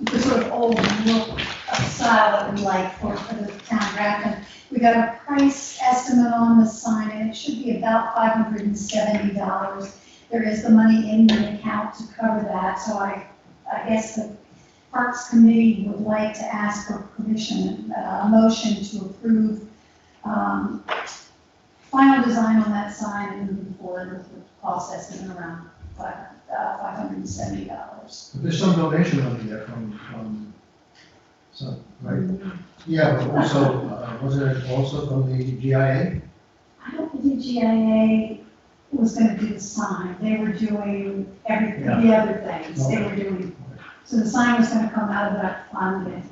the sort of old look of style that we like for the town of Grafton. We got a price estimate on the sign and it should be about $570. There is the money in the account to cover that, so I guess the Parks Committee would like to ask for permission, a motion to approve final design on that sign and moving forward with the cost estimate around $570. But there's some donation money there from some, right? Yeah, but also, was it also from the GIA? I don't think GIA was going to do the sign. They were doing everything, the other things they were doing. So the sign was going to come out of that fund and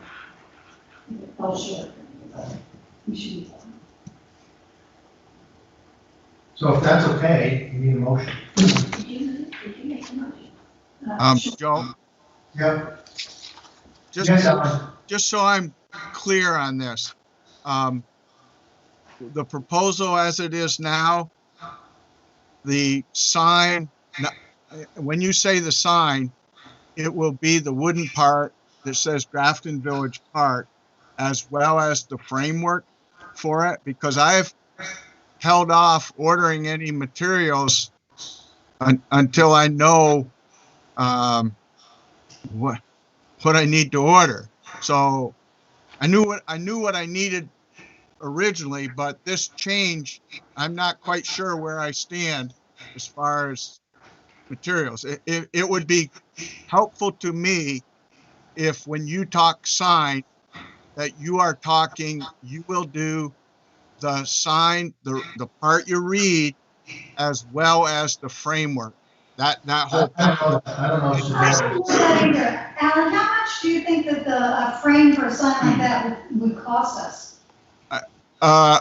it fell short. We should be fine. So if that's okay, you need a motion. Did you make a motion? Joe, Yep. just, Yes, Alan. just so I'm clear on this, the proposal as it is now, the sign, when you say the sign, it will be the wooden part that says Grafton Village Park, as well as the framework for it, because I've held off ordering any materials until I know what I need to order. So I knew what I needed originally, but this change, I'm not quite sure where I stand as far as materials. It would be helpful to me if when you talk sign, that you are talking, you will do the sign, the part you read, as well as the framework. That whole. I don't know. Alan, how much do you think that the frame for a sign like that would cost us?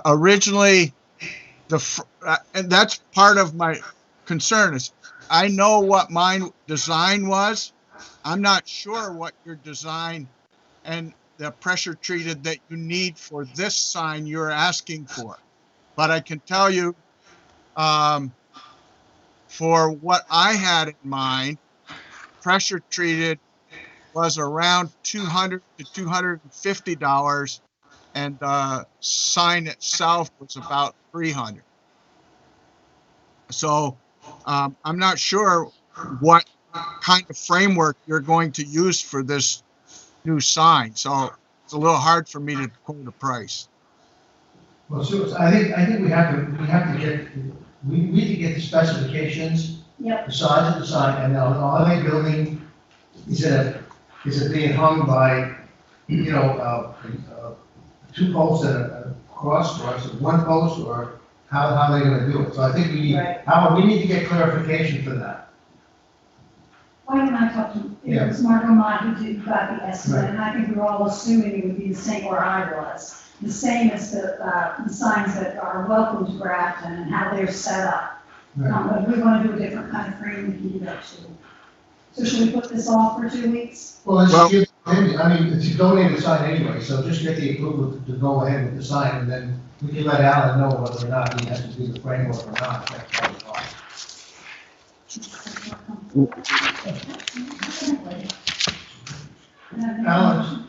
Originally, and that's part of my concern is I know what my design was. I'm not sure what your design and the pressure treated that you need for this sign you're asking for. But I can tell you, for what I had in mind, pressure treated was around $200 to $250, and the sign itself was about $300. So I'm not sure what kind of framework you're going to use for this new sign. So it's a little hard for me to quote a price. Well, so I think we have to get, we need to get the specifications, Yep. the size of the sign, and are they building, is it being hung by, you know, 2 posts and a cross, or is it 1 post, or how are they gonna do it? So I think we need, Right. we need to get clarification for that. Why don't I talk to, it was Margot Mott who got the estimate, and I think we were all assuming it would be the same where I was. The same as the signs that are welcome to Grafton and how they're set up. But if we want to do a different kind of frame, we can do that too. So should we put this off for 2 weeks? Well, let's Well- give, I mean, it's a donated sign anyway, so just get the approval to go ahead with the sign, and then we can let Alan know whether or not he has to do the framework or not. That's probably fine. Alan,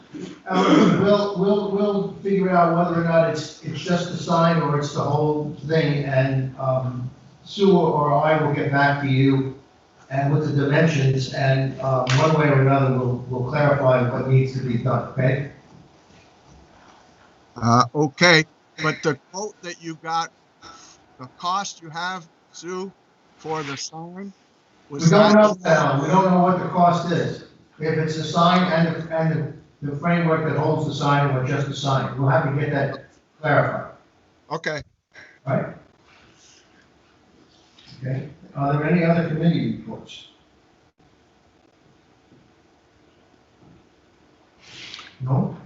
we'll figure out whether or not it's just the sign or it's the whole thing, and, Sue or I will get back to you and with the dimensions, and, one way or another, we'll clarify what needs to be done, okay? Okay, but the quote that you got, the cost you have, Sue, for the sign, We was don't that? know, Alan, we don't know what the cost is. If it's a sign and the framework that holds the sign, or just the sign, we'll have to get that clarified, Okay. right? Okay, are there any other committee reports? No?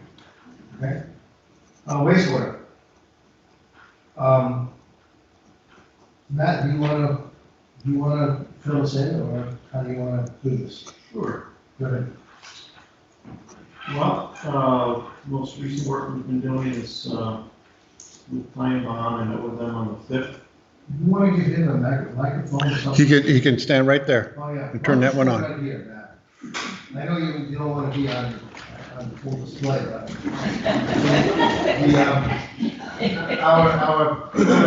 Okay. Wastewater. Matt, do you wanna fill us in, or how do you wanna do this? Sure. Go ahead. Well, most recent work we've been doing is, with Pine Bond, I met with them on the 5th. You wanna give him a microphone or something? He can stand right there. Oh, yeah. And turn that one on. Right here, Matt. I know you don't wanna be on full display, but. Our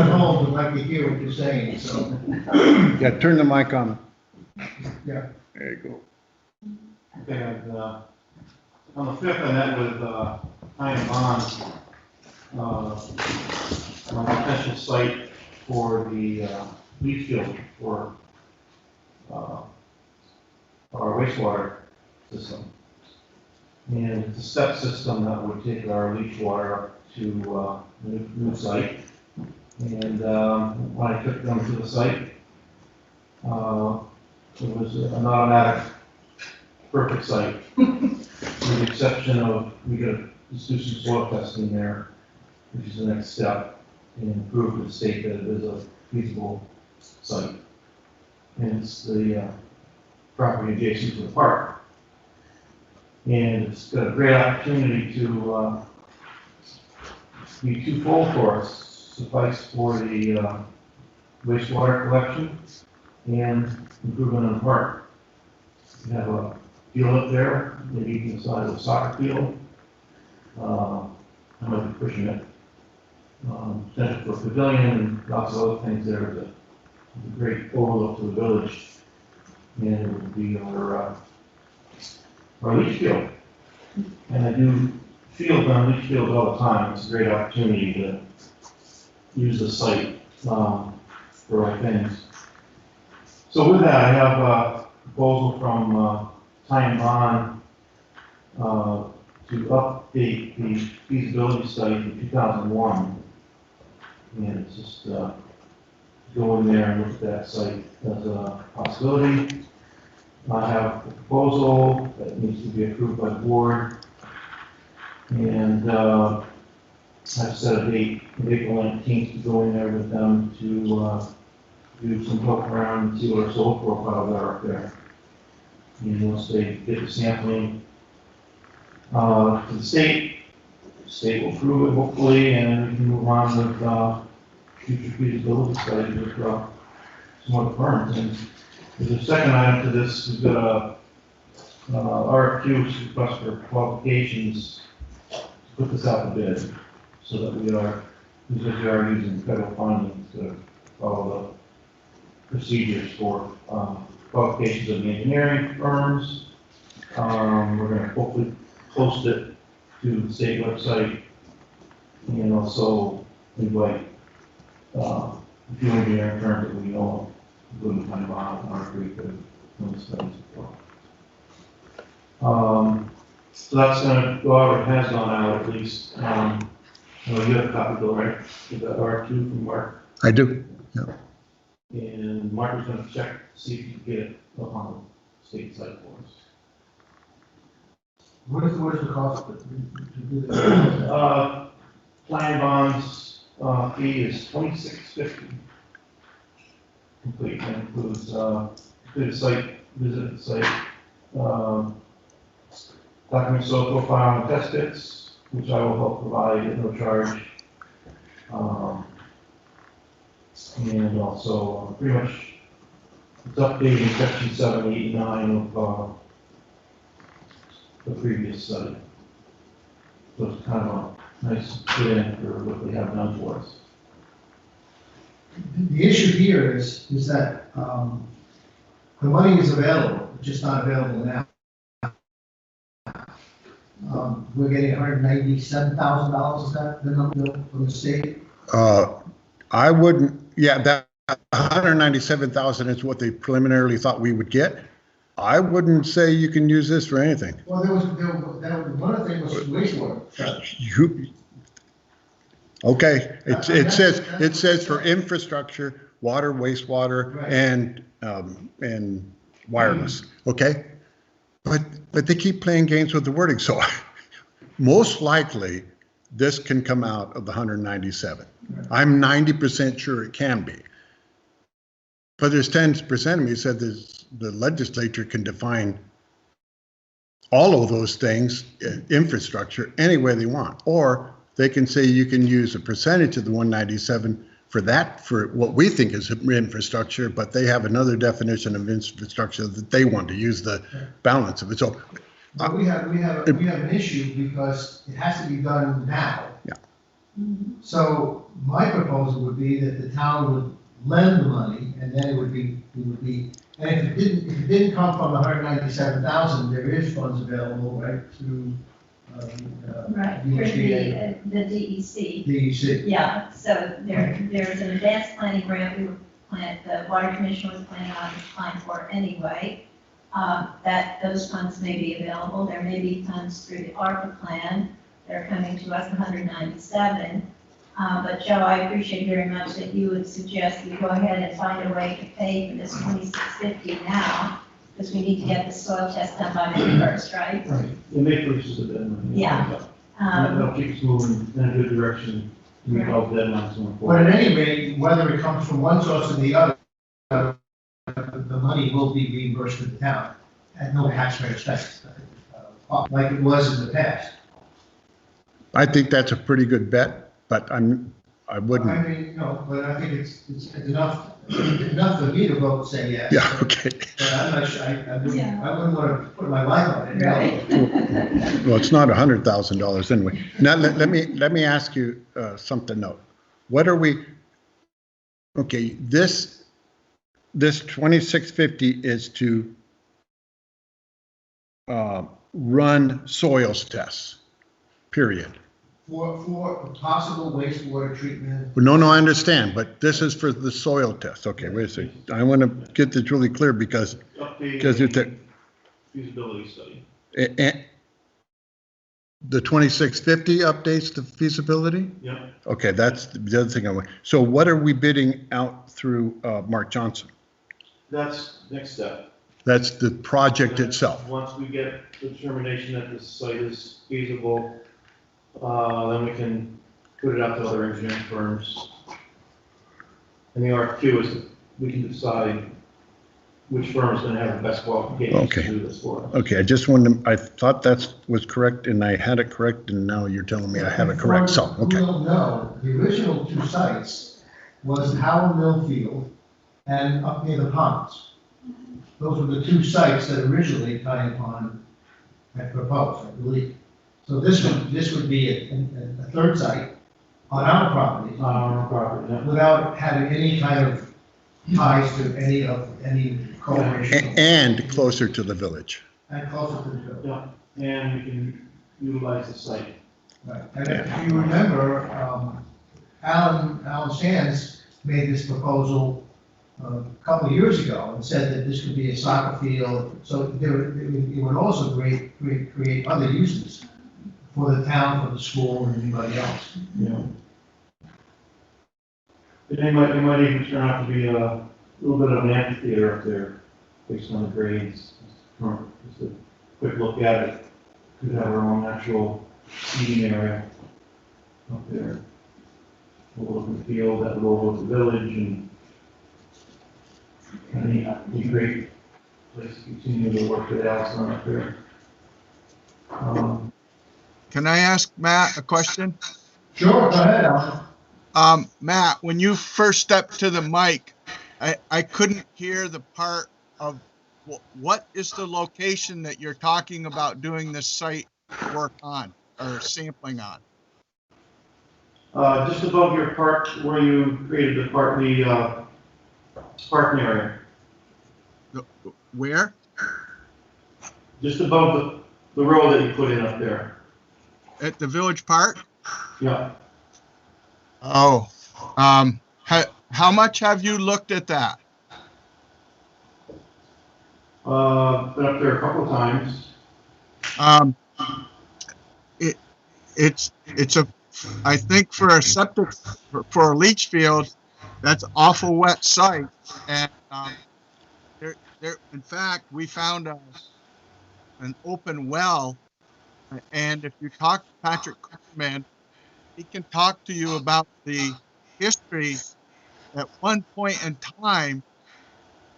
home would like to hear what you're saying, so, Yeah, turn the mic on. yeah. There you go. Okay, and, on the 5th, I met with, Pine Bond, on a potential site for the, leach field for, our wastewater system. And it's a step system that would take our leach water up to, a new site. And, when I took them to the site, it was an automatic, perfect site. With the exception of, we gotta just do some soil testing there, which is the next step, and prove to the state that it is a feasible site. And it's the, property adjacent to the park. And it's got a great opportunity to, be twofold for us, suffice for the, wastewater collection and improvement on the park. We have a field up there, maybe the size of a soccer field. I might be pushing it. Potential for a pavilion and lots of other things there. It's a great overlook to the village. And it would be our leach field. And I do field on leach fields all the time. It's a great opportunity to use the site for right things. So with that, I have a proposal from Ty and Bond to update the feasibility study from 2001. And it's just go in there and look at that site as a possibility. I have a proposal that needs to be approved by the board. And I've set a date, April 19th, to go in there with them to do some poke around and see what our soil profiles are up there. And once they get the sampling to the state will approve it hopefully, and we can move on with future feasibility studies with some other firms. And as a second item to this, we've got a RFQ, request for qualifications, to put this out to bid, so that we are using federal funding to follow the procedures for qualifications of the engineering firms. We're gonna hopefully post it to the state website and also invite, a few engineering firms that we know, including Pine Bond, our Creek, and those studies as well. So that's gonna go out, it has gone out at least. Well, you have a copy, Bill, right? You got R2 from Mark, I do. and Mark was gonna check, to see if you can get it up on the state site for us. What is the cost to do this? Plan bonds, fee is $26.50. Complete, that includes, complete a site, visit the site, document soil profile and test bits, which I will help provide at no charge. And also, pretty much, it's updating section 7, 8, and 9 of, the previous study. So it's kind of a nice fit in for what they have done for us. The issue here is that, the money is available, it's just not available now. We're getting $197,000, is that the number from the state? I wouldn't, yeah, that 197,000 is what they preliminarily thought we would get. I wouldn't say you can use this for anything. Well, one of the things was wastewater. Okay, it says for infrastructure, water, wastewater, Right. and wireless, okay? But they keep playing games with the wording, so most likely, this can come out of the 197. Right. I'm 90% sure it can be. But there's 10% of me said the legislature can define all of those things, infrastructure, any way they want. Or they can say you can use a percentage of the 197 for that, for what we think is infrastructure, but they have another definition of infrastructure that they want to use the balance of it. So But we have an issue because it has to be done now. Yeah. So my proposal would be that the town would lend the money, and then it would be, and if it didn't come from the 197,000, there is funds available, right, through, Right, for the DEC. DEC. Yeah, so there's an advanced planning grant the water commission was planning on applying for anyway. That those funds may be available. There may be funds through the ARPA plan. They're coming to us 197. But Joe, I appreciate very much that you would suggest we go ahead and find a way to pay for this 2650 now, because we need to get the soil test done by May 1st, right? Right. The May 1st is the deadline. Yeah. That'll keep us moving in a good direction to meet all deadlines going But forward. at any rate, whether it comes from one source or the other, the money will be reimbursed to the town at no taxpayer expense, like it was in the past. I think that's a pretty good bet, but I I wouldn't. mean, no, but I think it's enough for me to vote say yes. Yeah, okay. But I'm not sure, I wouldn't want to put my life on it. no. Right. Well, it's not $100,000 anyway. Now, let me ask you something though. What are we, okay, this 2650 is to run soils tests, period. For possible wastewater treatment. No, I understand, but this is for the soil test. Okay, wait a second. I want to get this really clear because it's a, Feasibility study. the 2650 updates the feasibility? Yep. Okay, that's the other thing I want. So what are we bidding out through Mark Johnson? That's next step. That's the project itself. Once we get the determination that the site is feasible, then we can put it out to other engineering firms. And the RFQ is, we can decide which firm is going to have the best qualifications to do this for us. Okay, I just wanted to, I thought that was correct and I had it correct and now you're telling me I have it correct, so, okay. We don't know, the original two sites was Howell Mill Field and up near the ponds. Those were the two sites that originally Italian Pond had proposed, I believe. So this would be a third site on our property On our property, yeah. without having any kind of ties to any corporation. And closer to the village. And closer to the village. Yeah, and we can utilize the site. Right. And if you remember, Alan Sands made this proposal a couple of years ago and said that this could be a soccer field. So it would also create other uses for the town, for the school, and anybody else. Yeah. It might even turn out to be a little bit of an amphitheater up there, based on the grades. Just a quick look at it. Could have our own actual seating area up there. We'll look at the field, that would overlook the village, and it'd be a great place to continue to work with Allison up there. Can I ask Matt a question? Sure, go ahead, Alan. Matt, when you first stepped to the mic, I couldn't hear the part of what is the location that you're talking about doing this site work on or sampling on? Just above your park, where you created the parking area. Where? Just above the road that you put in up there. At the village park? Yeah. Oh, how much have you looked at that? Been up there a couple of times. It's a, I think for a septic, for a leach field, that's awful wet site. And, in fact, we found an open well. And if you talk to Patrick Cookman, he can talk to you about the history. At one point in time,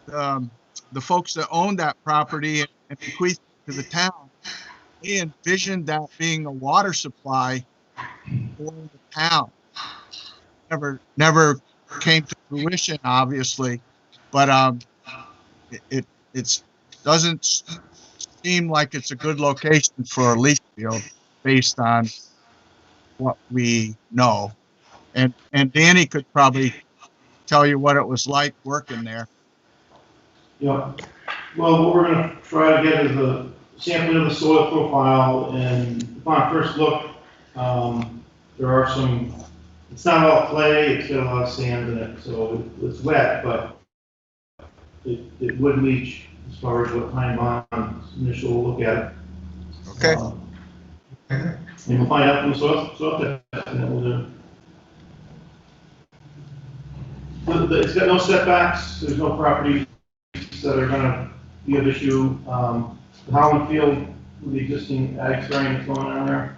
the folks that owned that property and bequeathed it to the town, they envisioned that being a water supply for the town. Never came to fruition, obviously, but it doesn't seem like it's a good location for a leach field based on what we know. And Danny could probably tell you what it was like working there. Yeah. Well, what we're going to try to get is a sampling of the soil profile, and upon first look, there are some, it's not all clay, it's got a lot of sand in it, so it's wet, but it would leach as far as what Bond's initial look at it. Okay. And we'll find out from the soil test, and then we'll do. It's got no setbacks, there's no properties that are gonna be of issue. The Holland Field, with the existing ag spraying that's going on there,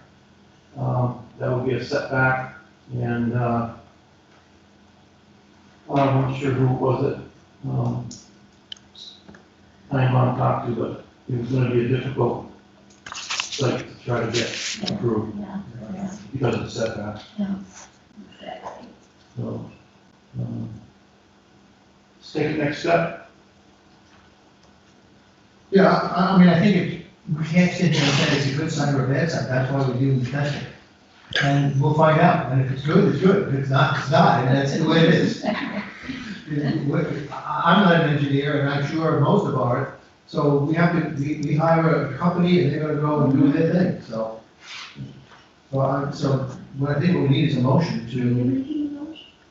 that would be a setback, and, I'm not sure who was it, I didn't want to talk to, but it was gonna be a difficult site to try to get approved Yeah, because of the setback, yeah, exactly. so. Let's take the next step. Yeah, I mean, I think we can't sit here and say it's a good sign or a bad sign, that's why we do the testing. And we'll find out, and if it's good, it's good, if it's not, it's not, and that's the way it is. I'm not an engineer, and I'm sure most of ours, so we have to, we hire a company, and they're gonna go and do their thing, so. So what I think what we need is a motion to,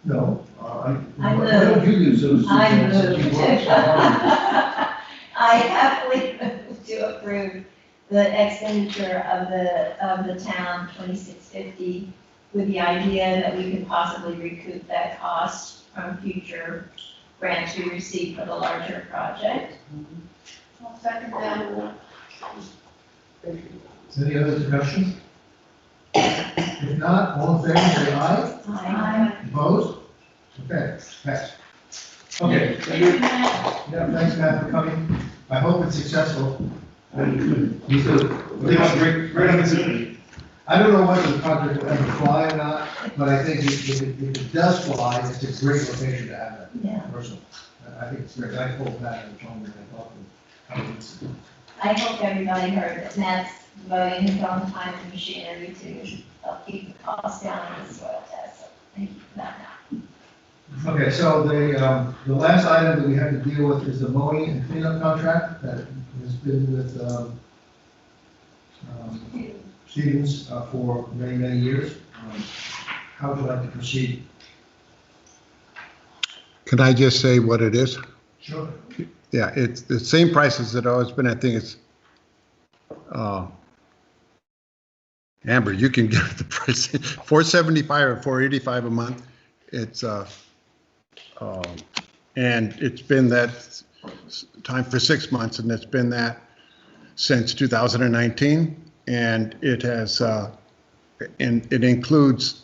no, I what don't you do, Susan? I move Since you work so hard? I happily move to approve the expenditure of the town, 2650, with the idea that we could possibly recoup that cost from future grants we receive for the larger project. I'll second that. Is there any other discussion? If not, all in favor, say aye. Aye. Opposed? Okay, pass. Okay, Thank you, Matt. yeah, thanks, Matt, for coming. I hope it's successful. And Me too. great opportunity. I don't know whether the project will ever fly or not, but I think if it does fly, it's a great location to have that Yeah. person. I think it's great. I told Matt and told him that I thought it. I hope everybody heard that Matt's voting his own time and machinery to help keep the costs down on the soil test. So thank you for that. Okay, so the last item that we have to deal with is the mowing and cleanup contract that has been with, Stevens, for many, many years. How would you like to proceed? Can I just say what it is? Sure. Yeah, it's the same prices that always been. I think it's, Amber, you can give the price, $475 or $485 a month. It's, and it's been that time for 6 months, and it's been that since 2019. And it has, and it includes,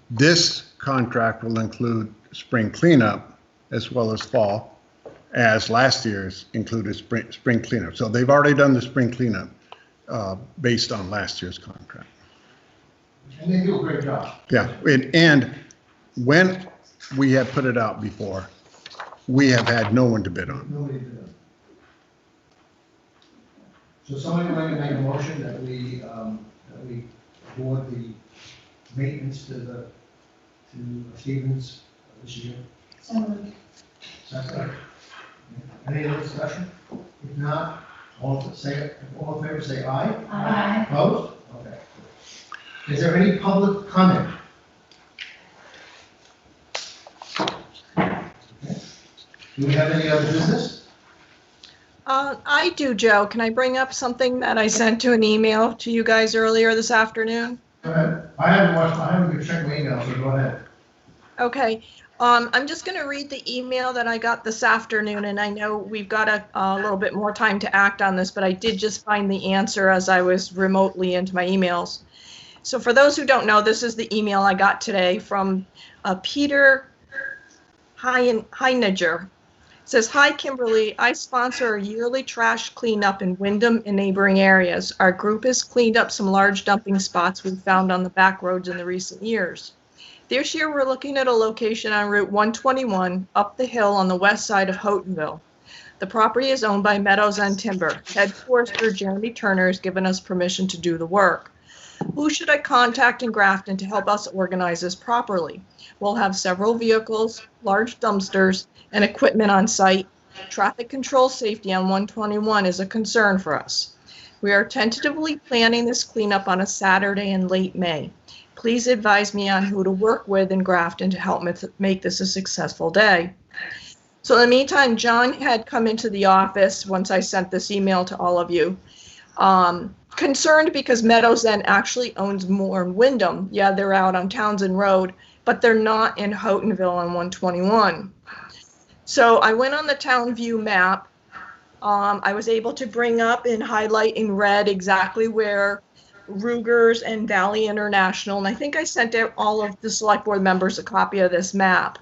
this contract will include spring cleanup as well as fall, as last year's included spring cleanup. So they've already done the spring cleanup based on last year's contract. And they do a great job. Yeah, and when we have put it out before, we have had no one to bid on. Nobody did it. So somebody would like to make a motion that we award the maintenance to Stevens this year. So moved. Second. Any other discussion? If not, all in favor say aye. Aye. Opposed? Okay. Is there any public comment? Okay. Do we have any other business? I do, Joe. Can I bring up something that I sent to an email to you guys earlier this afternoon? Go ahead. I haven't checked my email, so go ahead. Okay. I'm just going to read the email that I got this afternoon, and I know we've got a little bit more time to act on this, but I did just find the answer as I was remotely into my emails. So for those who don't know, this is the email I got today from Peter Heiniger. It says, "Hi, Kimberly. I sponsor a yearly trash cleanup in Wyndham and neighboring areas. Our group has cleaned up some large dumping spots we've found on the back roads in the recent years. This year, we're looking at a location on Route 121 up the hill on the west side of Houghtonville. The property is owned by Meadows End Timber. Head forester Jeremy Turner has given us permission to do the work. Who should I contact in Grafton to help us organize this properly? We'll have several vehicles, large dumpsters, and equipment on site. Traffic control safety on 121 is a concern for us. We are tentatively planning this cleanup on a Saturday in late May. Please advise me on who to work with in Grafton to help make this a successful day." So in the meantime, John had come into the office once I sent this email to all of you, concerned because Meadows End actually owns more in Wyndham. Yeah, they're out on Townsend Road, but they're not in Houghtonville on 121. So I went on the town view map. I was able to bring up and highlight in red exactly where Ruger's and Valley International, and I think I sent out all of the select board members a copy of this map.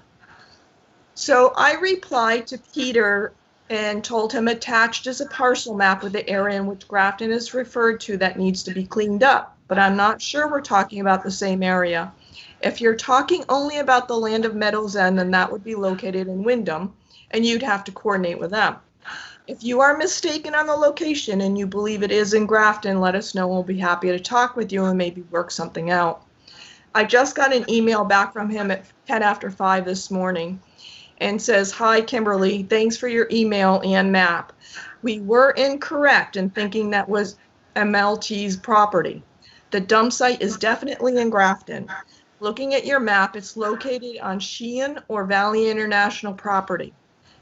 So I replied to Peter and told him attached is a parcel map with the area in which Grafton is referred to that needs to be cleaned up, but I'm not sure we're talking about the same area. If you're talking only about the land of Meadows End, then that would be located in Wyndham, and you'd have to coordinate with them. If you are mistaken on the location and you believe it is in Grafton, let us know. We'll be happy to talk with you and maybe work something out. I just got an email back from him at 10 after 5 this morning and says, "Hi, Kimberly, thanks for your email and map. We were incorrect in thinking that was MLT's property. The dump site is definitely in Grafton. Looking at your map, it's located on Sheehan or Valley International property.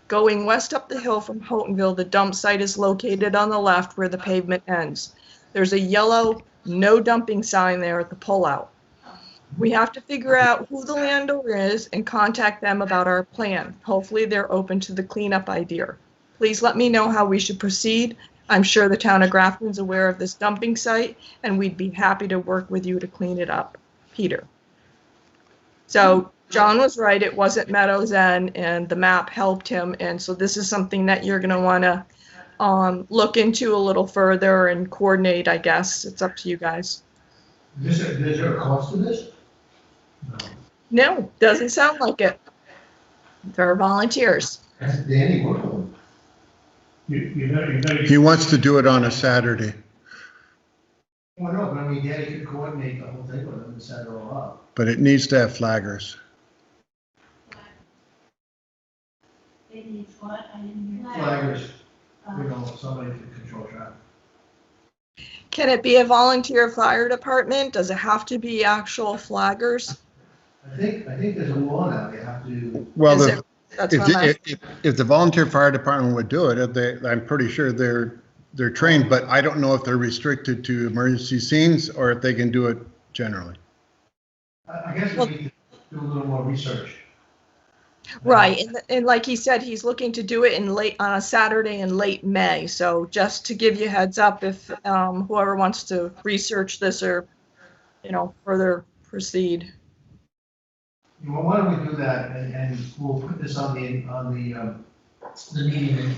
Going west up the hill from Houghtonville, the dump site is located on the left where the pavement ends. There's a yellow no dumping sign there at the pullout. We have to figure out who the landowner is and contact them about our plan. Hopefully they're open to the cleanup idea. Please let me know how we should proceed. I'm sure the town of Grafton's aware of this dumping site, and we'd be happy to work with you to clean it up. Peter." So John was right, it wasn't Meadows End, and the map helped him, and so this is something that you're going to want to look into a little further and coordinate, I guess. It's up to you guys. Is there a cost to this? No, doesn't sound like it. They're volunteers. Has Danny worked on You gotta He wants to do it on a Saturday, it? Well, no, but I mean, Danny could coordinate the whole thing with them and set it all up. but it needs to have flaggers. needs what? I didn't hear. Flaggers, somebody to control traffic. Can it be a volunteer fire department? Does it have to be actual flaggers? I think there's a law now, they have to, Well, Is the- it- That's what I'm asking. if the volunteer fire department would do it, I'm pretty sure they're trained, but I don't know if they're restricted to emergency scenes or if they can do it generally. I guess we need to do a little more research. Right, and like he said, he's looking to do it on a Saturday in late May. So just to give you heads up, if whoever wants to research this or, further proceed. Well, why don't we do that, and we'll put this on the meeting,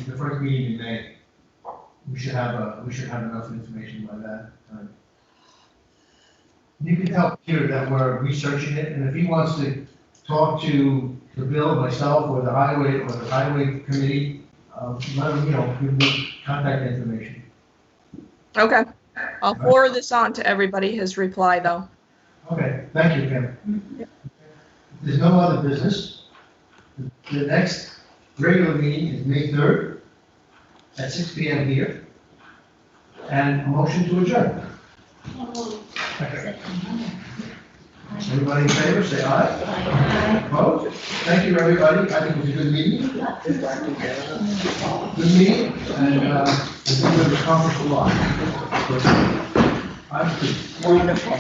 the first meeting in May. We should have enough information by that time. You can tell Peter that we're researching it, and if he wants to talk to Bill, myself, or the highway committee, let him, give me contact information. Okay, I'll forward this on to everybody, his reply though. Okay, thank you, Kim. If there's no other business, the next regular meeting is May 3rd at 6 p.m. here. And a motion to adjourn. Everybody in favor, say aye. Opposed? Thank you, everybody. I think it was a good meeting. Good meeting, and I think we've accomplished a lot. Wonderful.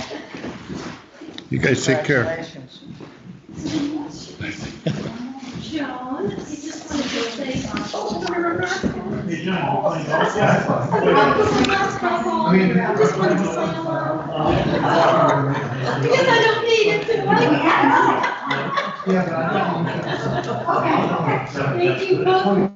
You guys take care. Congratulations. Joan, you just wanted to say something. Hey, John, we're playing golf. I mean, I just wanted to say because I don't need it to. yeah, but I think. Okay. Thank you both.